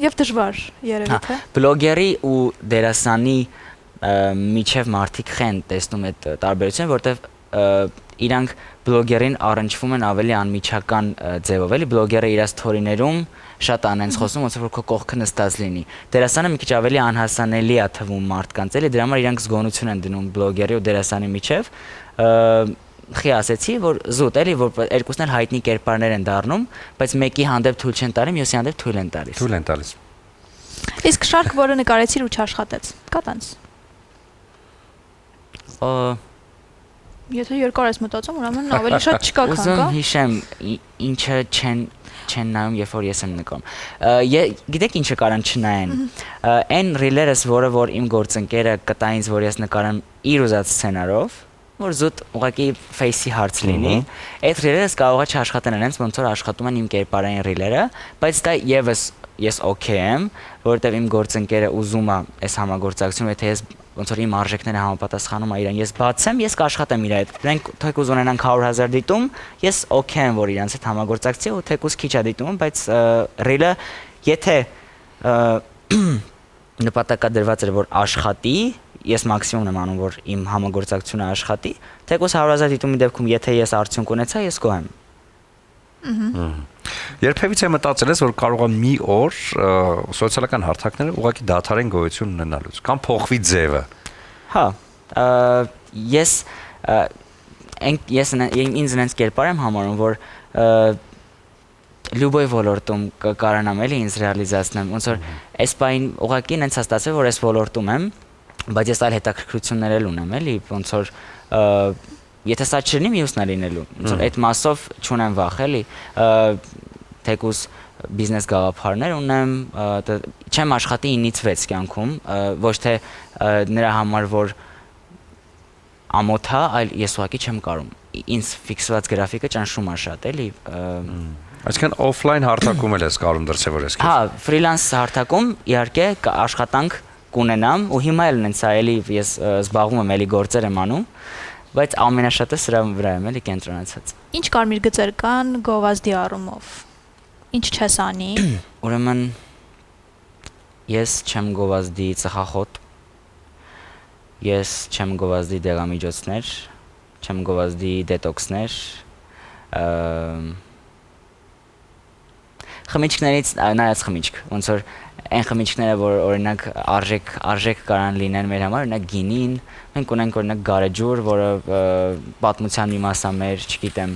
Եվ դժվար երևի թե։
Բլոգերի ու դերասանի միջև մարդիկ խեն տեսնում այդ տարբերությունը, որտեվ իրանք բլոգերին առնչվում են ավելի անմիջական ձևով, էլի բլոգերը իր սթորիներում շատ անենց խոսում, ոնց որ քո կողքը նստած լինի։ Դերասանը մի քիչ ավելի անհասանելի է թվում մարդկանց, էլի դրա համար իրանք զգոնություն են դնում բլոգերի ու դերասանի միջև։ Խի ասեցի, որ զուտ էլի, որ երկուսն էլ հայտնի կերպարներ են դառնում, բայց մեկի հանդեպ թույլ չեն տալիս, մյուսի հանդեպ թույլ են տալիս։
Թույլ են տալիս։
Իսկ շարք, որը նկարեցիր ու չաշխատեց, կա տենց։ Եթե երկար ես մտածում, ուրեմն ավելի շատ չկա, քան կա։
Ուզում հիշեմ, ինչը չեն նայում, երբ որ ես եմ նկարում։ Գիտեք ինչը կարան չնայեն։ Այն ռիլերս, որ իմ գործընկերը կտա ինձ, որ ես նկարեմ իր ուզած սցենարով, որ զուտ ուղղակի face-ի հարց լինի, այդ ռիլերս կարող է չաշխատեն այնց, ոնց որ աշխատում են իմ կերպարային ռիլերը, բայց դա եւս ես okay եմ, որովհետեւ իմ գործընկերը ուզում է այս համագործակցությունը, եթե ես ոնց որ իմ արժեքները համապատասխանում է իրան, ես բացեմ, ես կաշխատեմ իր հետ։ Նրանք թեկուզ ունենան 100,000 դիտում, ես okay եմ, որ իրանց հետ համագործակցի ու թեկուզ քիչ է դիտում, բայց ռիլը եթե նպատակադրված էր որ աշխատի, ես մաքսիմումն եմ անում, որ իմ համագործակցությունը աշխատի, թեկուզ 100,000 դիտումի դեպքում եթե ես արդյունք ունեցա, ես գոհ եմ։
Երբևիցե մտածել ես, որ կարող է մի օր սոցիալական հարթակները ուղղակի դադարեն գոյություն ունենալուց կամ փոխվի ձևը։
Հա, ես ինձ ինձ կերպար եմ համարում, որ լյուբոյ ոլորտում կարանամ էլի ինձ ռեալիզացնեմ, ոնց որ այս պայն ուղղակի ինձ հաստատվել, որ այս ոլորտում եմ, բայց ես այլ հետաքրքրություններ էլ ունեմ, էլի, ոնց որ եթե սա չլինի, մյուսն է լինելու, ոնց որ այդ մասով չունեմ վախ, էլի, թեկուզ բիզնես գաղափարներ ունեմ, չեմ աշխատի 9-ից 6 կյանքում, ոչ թե նրա համար, որ ամոթ է, այլ ես ուղղակի չեմ կարում։ Ինձ ֆիքսված գրաֆիկը ճնշում է շատ, էլի։
Այսինքն օֆլայն հարթակում էլ ես կարում դրսևորես։
Հա, ֆրիլանս հարթակում իհարկե աշխատանք կունենամ ու հիմա էլ նենց է, էլի ես զբաղվում եմ, էլի գործեր եմ անում, բայց ամենաշատը սրա վրա եմ էլի կենտրոնացած։
Ինչ կարմիր գծեր կան գովազդի առումով։ Ինչ չես անի։
Ուրեմն ես չեմ գովազդի ծխախոտ, ես չեմ գովազդի դեղամիջոցներ, չեմ գովազդի դետոքսներ, խմիչքներից նայած խմիչք, ոնց որ այն խմիչքները, որ օրինակ արժեք կարան լինեն մեր համար, օրինակ գինին, մենք ունենք օրինակ գարեջուր, որը պատմության մի մաս է մեր, չգիտեմ,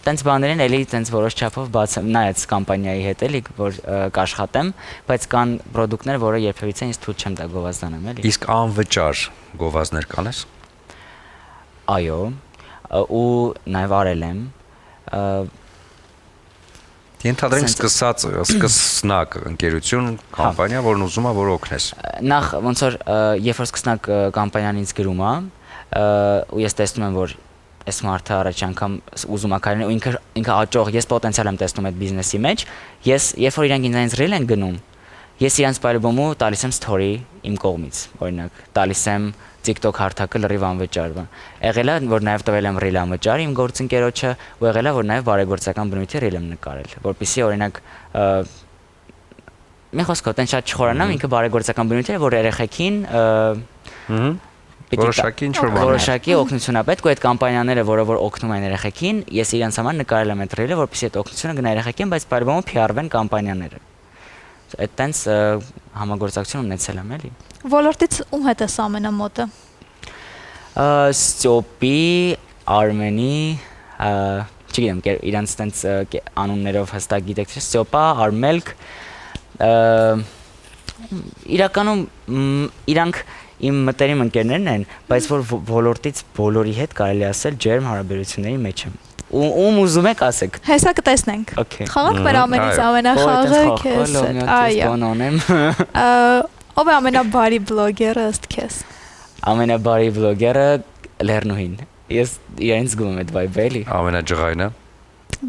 տենց բաներին էլի տենց որոշ չափով բացեմ, նայած կամպանիայի հետ էլի, որ կաշխատեմ, բայց կան պրոդուկտներ, որը երբևիցե ինձ թույլ չեմ տա գովազդանեմ, էլի։
Իսկ անվճար գովազդներ կանես։
Այո, ու նաև արել եմ։
Ենթադրենք սկսնակ ընկերություն, կամպանիա, որն ուզում է, որ օգնես։
Նախ ոնց որ երբ որ սկսնակ կամպանիան ինձ գրում է, ու ես տեսնում եմ, որ այս մարդը առաջ անգամ ուզում է քայլել ու ինքը աճող, ես պոտենցիալ եմ տեսնում այդ բիզնեսի մեջ, ես երբ որ իրանք ինձ ռիլ են գնում, ես իրանց պայլբոմու տալիս եմ story իմ կողմից, օրինակ, տալիս եմ TikTok հարթակը լրիվ անվճար բան։ Եղել է, որ նաև տվել եմ ռիլ անվճար իմ գործընկերոջը, ու եղել է, որ նաև բարեգործական բնույթի ռիլ եմ նկարել, որպեսզի օրինակ մի խոսքով տեն շատ չխորանամ, ինքը բարեգործական բնույթ է, որ երեխեքին որոշակի օգնություն է պետք ու այդ կամպանիաները, որը որ օգնում են երեխեքին, ես իրենց համար նկարել եմ այդ ռիլը, որպեսզի այդ օգնությունը գնա երեխեքին, բայց բարբամը PR-վեն կամպանիաները։ Այդ տենց համագործակցություն ունեցել եմ, էլի։
Ոլորտից ում հետ ես ամենամոտը։
Ստյոպի, Արմենի, չգիտեմ, իրենց տենց անուններով հստակ գիտեք, Ստյոպա, Արմելք, իրականում իրանք իմ մտերիմ ընկերներն են, բայց որ ոլորտից բոլորի հետ կարելի ասել ջերմ հարաբերությունների մեջ եմ։ Ում ուզում եք ասեք։
Հեսա կտեսնենք։ Խաղանք մեր ամենից ամենախաղը քեզ։ Այո։ Ով է ամենաբարի բլոգերը ըստ քեզ։
Ամենաբարի բլոգերը Լեռնուհին։ Ես իրենց զգում եմ այդ vibe-ը էլի։
Ամենաջղայինը։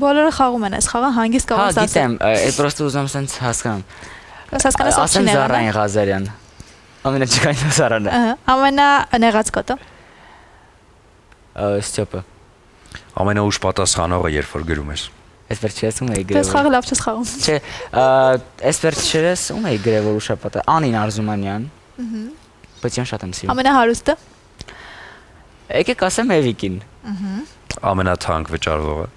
Բոլորը խաղում են այս խաղը, հանգիստ կարող ես ասել։
Հա, գիտեմ, այդ պրոստը ուզում sense հասկանամ։
Հասկանաս ով չի նեղացել։
Զարային Ղազարյան։ Ամենաջղայինը Զարան է։
Ամենանեղած կոտը։
Ստյոպը։
Ամենաուշ պատասխանողը երբ որ գրում ես։
Այսպես չես ում էի գրել։
Դες խաղը լավ չես խաղում։
Չէ, այսպես չես ում էի գրել որ ուշապատը Անին Արզումանյան։ Բայց ഞാൻ շատ եմ սիրում։
Ամենահարուստը։
Եկեք ասեմ Էվիկին։
Ամենաթանկ վճարվողը։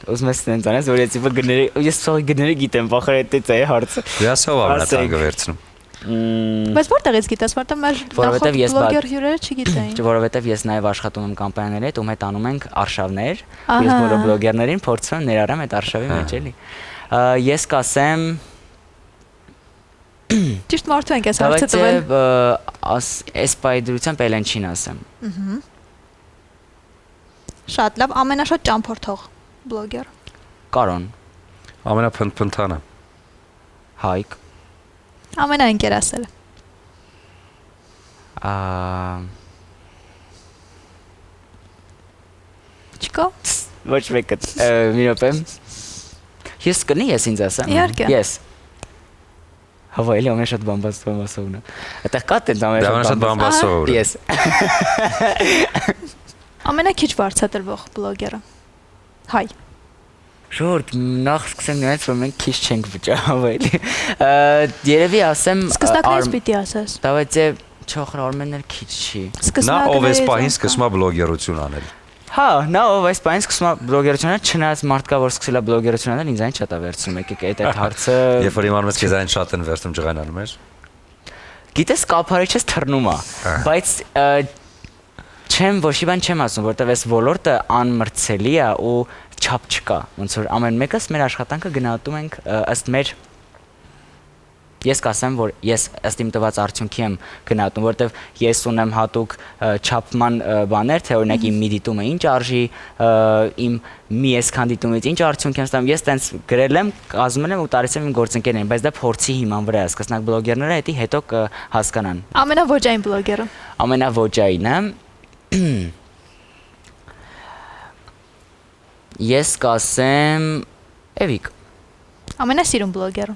Ուզում ես տենց անես, որ ես գները, ես ցավի գները գիտեմ, բախր էտից է հարցը։
Դες ով ամենաթանկը վերցնում։
Բայց որտեղից գիտես, որտեղ մեր
որովհետև ես
բլոգեր հյուրերը չգիտեին։
Որովհետև ես նաև աշխատում եմ կամպանիաների հետ, ում հետ անում ենք արշավներ, ես բոլոր բլոգերներին փորձում եմ ներառամ այդ արշավի մեջ էլի։ Ես կասեմ
Ճիշտ մարդու ենք այս հարցը տվել։
Այս պայդրությամբ Էլենչին ասեմ։
Շատ լավ, ամենաշատ ճամփորդող բլոգեր։
Կարոն։
Ամենափնթփնթանը։
Հայկ։
Ամենաընկերասերը։ Չկա։
Ոչ մեկը։ Մի րոպե։ Ես կնի ես ինձ ասեմ։
Իհարկե։
Ես։ Հավա էլի ամենաշատ բամբասովն է։ Այդտեղ կա տենց
ամենաշատ բամբասով։
Ես։
Ամենաքիչ վարձատրվող բլոգերը։ Հայ։
Շորտ, նախ սկսենք նրանց, որ մենք քիչ չենք վճարում էլի։ Երևի ասեմ
Սկսնակներից պիտի ասես։
Դավայցե չոխր Արմեններ քիչ չի։
Նա ով էս պահին սկսում է բլոգերություն անել։
Հա, նա ով այս պահին սկսում է բլոգերություն անել, չնայած մարդկա որ սկսել է բլոգերություն անել, ինձ այն շատ է վերցնում, եկեք այդ հարցը։
Երբ որ իմանում ես քեզ այն շատ են վերցնում ջղայնանում ես։
Գիտես կափարիչս թռնում է, բայց չեմ ոչ մի բան չեմ ասում, որտեվ այս ոլորտը անմրցելի է ու չափ չկա, ոնց որ ամեն մեկս մեր աշխատանքը գնահատում ենք ըստ մեր ես կասեմ, որ ես ըստ իմ տված արդյունքի եմ գնահատում, որտեվ ես ունեմ հատուկ չափման բաներ, թե օրինակ իմ մի դիտումը ինչ արժի, իմ մի այսքան դիտումից ինչ արդյունք եմ ստանում, ես տենց գրել եմ, կազմել եմ ու տալիս եմ իմ գործընկերներին, բայց դա փորձի հիման վրա է, սկսնակ բլոգերները հետի հետո կհասկանան։
Ամենավոճային բլոգերը։
Ամենավոճայինը Ես կասեմ Էվիկ։
Ամենասիրուն բլոգերը։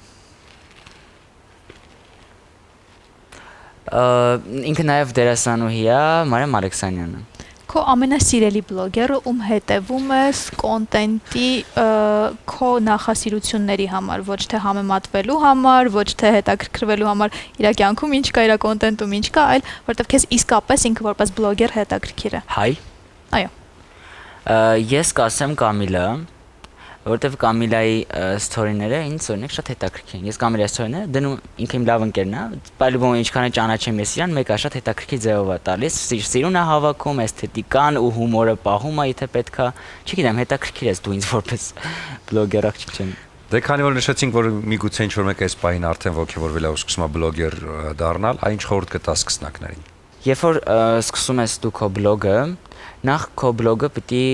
Ինքը նաև դերասանուհի է, Մարիամ Ալեքսանյանը։
Քո ամենասիրելի բլոգերը, ում հետևում ես կոնտենտի քո նախասիրությունների համար, ոչ թե համեմատվելու համար, ոչ թե հետաքրքրվելու համար իր կյանքում ինչ կա, իր կոնտենտում ինչ կա, այլ որովհետև քեզ իսկապես ինքը որպես բլոգեր հետաքրքիր է։
Հայ։
Այո։
Ես կասեմ Կամիլը, որովհետև Կամիլայի ստորիները ինձ օրինակ շատ հետաքրքիր են։ Ես Կամիլայի ստորիները դնում ինքը իմ լավ ընկերն է, բայց ինչքան է ճանաչեմ ես իրան, մեկը շատ հետաքրքիր ձևով է տալիս, սիրուն է հավաքում, էսթետիկան ու հումորը պահում է, եթե պետքա։ Չգիտեմ, հետաքրքիր ես դու ինձ որպես բլոգեր աղջիկ չեմ։
Դե քանի որ նշեցինք, որ միգուցե ինչ-որ մեկ այս պահին արդեն ոգևորվել է ու սկսում է բլոգեր դառնալ, այն ինչ խորհուրդ կտաս սկսնակներին։
Երբ որ սկսում ես դու քո բլոգը, նախ քո բլոգը պիտի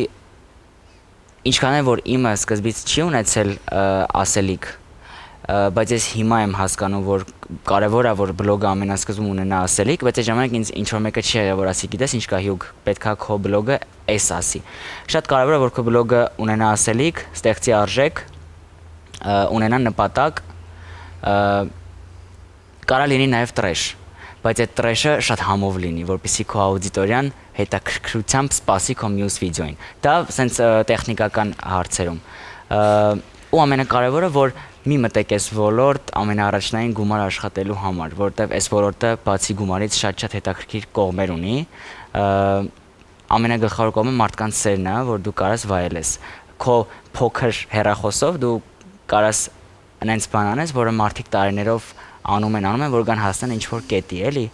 ինչքան է որ իմը սկզբից չի ունեցել ասելիք, բայց ես հիմա եմ հասկանում, որ կարևոր է որ բլոգը ամենասկզբում ունենա ասելիք, բայց այդ ժամանակ ինձ ինչ որ մեկը չի եղել որ ասի, գիտես ինչ կա հյուգ, պետքա քո բլոգը էս ասի։ Շատ կարևոր է որ քո բլոգը ունենա ասելիք, ստեղծի արժեք, ունենա նպատակ, կարա լինի նաև տրեշ, բայց այդ տրեշը շատ համով լինի, որպեսզի քո աուդիտորիան հետաքրքրությամբ սպասի քո մյուս վիդեոին։ Դա սենց տեխնիկական հարցերում։ Ու ամենակարևորը, որ մի մտեք այս ոլորտ ամենաառաջնային գումար աշխատելու համար, որովհետև այս ոլորտը բացի գումարից շատ հետաքրքիր կողմեր ունի։ Ամենագլխավոր կողմը մարդկանց սերն է, որ դու կարաս վայելես։ Քո փոքր հեռախոսով դու կարաս այնց բան անես, որը մարդիկ տարիներով անում են, որ կան հասնեն ինչ-որ կետի, էլի։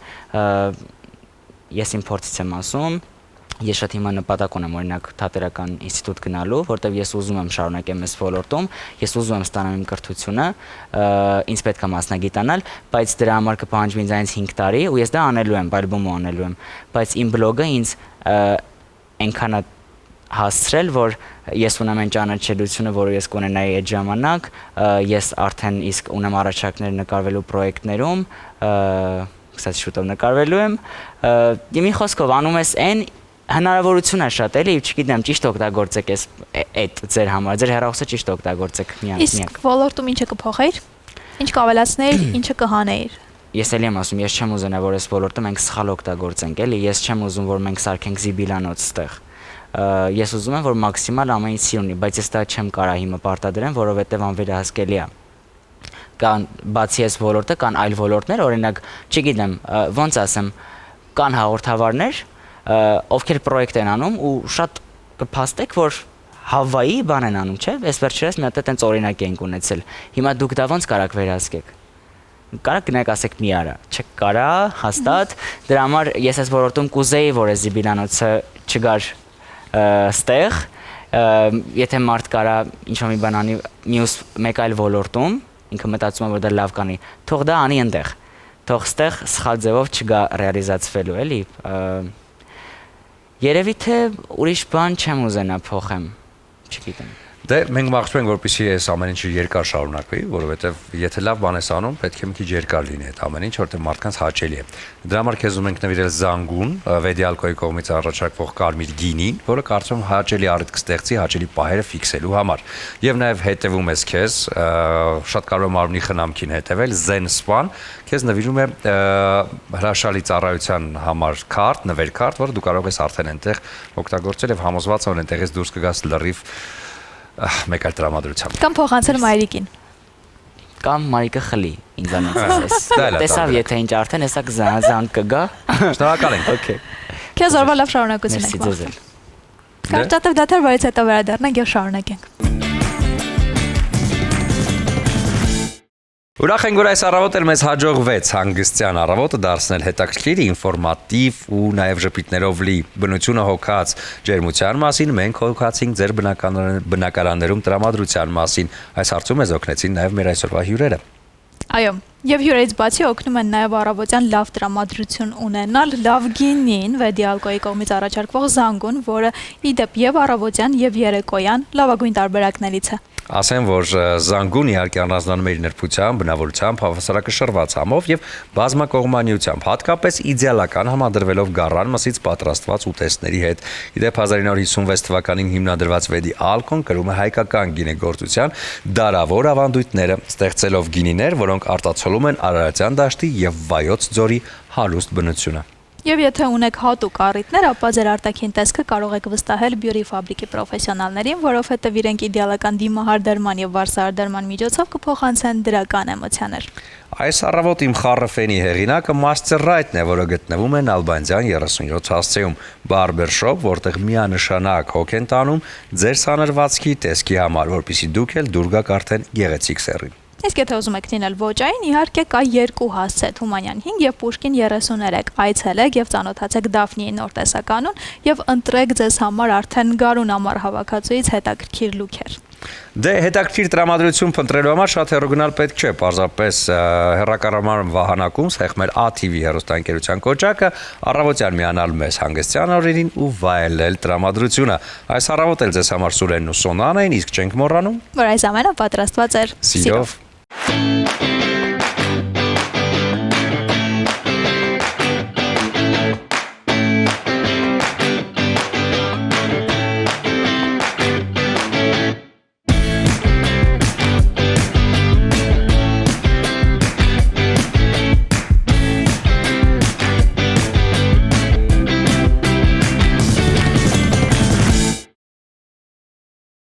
Ես իմ փորձից եմ ասում, ես շատ հիմա նպատակ ունեմ, օրինակ թատերական ինստիտուտ գնալու, որտեղ ես ուզում եմ շարունակեմ այս ոլորտում, ես ուզում եմ ստանալ իմ կրթությունը, ինձ պետք է մասնագիտանալ, բայց դրա համար կպահանջվի ինձ այնց 5 տարի, ու ես դա անելու եմ, բալբոմը անելու եմ, բայց իմ բլոգը ինձ այնքան հասցրել, որ ես ունեմ այն ճանաչելիությունը, որը ես կունենայի այդ ժամանակ, ես արդեն իսկ ունեմ առաջարկներ նկարվելու պրոյեկտներում, կսած շուտով նկարվելու եմ, մի խոսքով անում ես այն հնարավորություն է շատ, էլի, չգիտեմ, ճիշտ օգտագործեք այդ ձեր համար, ձեր հեռախոսը ճիշտ օգտագործեք միակ։
Իսկ ոլորտում ինչը կփոխեիր, ինչ կավելացնեիր, ինչը կհանեիր։
Ես էլի եմ ասում, ես չեմ ուզենա, որ այս ոլորտը մենք սխալ օգտագործենք, էլի, ես չեմ ուզում, որ մենք սարքենք զիբիլանոց ստեղ։ Ես ուզում եմ, որ մաքսիմալ ամեն ինչ սիրունի, բայց ես դա չեմ կարա հիմա պարտադրեմ, որովհետև անվերահսկելի է։ Կան բացի այս ոլորտը, կան այլ ոլորտներ, օրինակ, չգիտեմ, ոնց ասեմ, կան հաղորդավարներ, ովքեր պրոյեկտ են անում ու շատ կփաստեք, որ Հավայի բան են անում, չէ՞, այս վերջերս մի հատ այդպես օրինակ ենք ունեցել։ Հիմա դուք դա ոնց կարաք վերահսկեք։ Կարա գնաք ասեք մի արա, չկարա, հաստատ, դրա համար ես այս ոլորտում կուզեի, որ այս զիբիլանոցը չգար ստեղ, եթե մարդ կարա ինչ-որ մի բան անի մյուս մեկ այլ ոլորտում, ինքը մտածում է, որ դա լավ կանի, թող դա անի այնտեղ, թող ստեղ սխալ ձևով չգա ռեալիզացվելու, էլի, երևի թե ուրիշ բան չեմ ուզենա փոխեմ, չգիտեմ։
Դե մենք մաղթում ենք, որպեսզի այս ամեն ինչը երկար շարունակվի, որովհետև եթե լավ բան ես անում, պետք է մի քիչ երկար լինի այդ ամեն ինչ, որովհետև մարդկանց հաճելի է։ Դրա համար քեզ ուզում ենք նվիրել Զանգուն, Վեդիալկոյի կողմից առաջարկվող կարմիր գինին, որը կարծում հաճելի առիթ կստեղծի հաճելի պահերը ֆիքսելու համար։ Եվ նաև հետևում ես քեզ, շատ կարող է մարմնի խնամքին հետևել, Zen Spa-ն քեզ նվիրում է հրաշալի ծառայության համար քարտ, նվերքարտ, որը դու կարող ես արդեն այնտեղ օգտագործել եւ համոզված որ այնտեղից դուրս կգաս լրիվ մեկ այլ տրամադրությամբ։
Կամ փոխանցել Մարիկին։
Կամ Մարիկը խլի ինձանից էս։ Տեսավ եթե ինչ արդեն հեսա կզան կգա։
Շնորհակալ ենք։
Okay։
Քեզ օրվա լավ շարունակություն ենք։
Մերսի ձեզ։
Կարճատև դաթար, բայց հետո վերադառնանք եւ շարունակենք։
Ուրախ ենք, որ այս առավոտը մեզ հաջողվեց հանգստյան առավոտը դարձնել հետաքրքիր, ինֆորմատիվ ու նաև ժպիտներով լի բնությունը հոգած ջերմության մասին, մենք հոգացինք ձեր բնակարաններում տրամադրության մասին։ Այս հարցում մեզ օգնեցին նաև մեր այսօրվա հյուրերը։
Այո, եւ հյուրերից բացի օգնում են նաև առավոտյան լավ տրամադրություն ունենալ լավ գինին Վեդիալկոյի կողմից առաջարկվող Զանգուն, որը ի դեպ եւ առավոտյան եւ երեկոյան լավագույն տարբերակներից է։
Ասեմ, որ Զանգուն իհարկե առանձնանում է իր նրբությամբ, բնավորությամբ, հավասարակշռված համով եւ բազմակողմանիությամբ, հատկապես իդեալական համադրվելով գառան մսից պատրաստված ուտեստների հետ։ Իդեպ 1956 թվականին հիմնադրված Վեդիալկոն կրում է հայկական գինեգործության դարավոր ավանդույթները, ստեղծելով գինիներ, որոնք արտացոլում են Արարատյան դաշտի եւ Վայոց ձորի հարուստ բնությունը։
Եվ եթե ունեք հատուկ առիթներ, ապա ձեր արտաքին տեսքը կարող եք վստահել բյուրի ֆաբրիկի պրոֆեսիոնալներին, որովհետև իրենք իդեալական դիմահարդարման եւ վարսահարդարման միջոցով կփոխանցեն դրական էմոցիաներ։
Այս առավոտ իմ խառը ֆենի հեղինակը Master Right-ն է, որը գտնվում է Նալբանդյան 37 հասցեում բարբերշոփ, որտեղ միանշանակ հոգ են տանում ձեր սանրվածքի տեսքի համար, որպեսզի դուք էլ դուր գաք արդեն գեղեցիկ սեռին։
Իսկ եթե ուզում եք լինել ոճային, իհարկե կա երկու հասցե՝ Թումանյան 5 եւ Պուշկին 33։ Այցելեք եւ ծանոթացեք Դաֆնիի նոր տեսականուն եւ ընտրեք ձեզ համար արդեն գարուն ամառ հավաքածուից հետաքրքիր լուքեր։
Դե հետաքրքիր տրամադրություն փնտրելու համար շատ հեռու գնալ պետք չէ, պարզապես հեռակառավարման վահանակում սեղմել ATV հեռուստաընկերության կոճակը, առավոտյան միանալ մեզ հանգստյան օրերին ու վայելել տրամադրությունը։ Այս առավոտ էլ ձեզ համար Սուրենն ու Սոնան էին, իսկ չենք մոռանում,
որ այս ամենը պատրաստված էր
սիրով։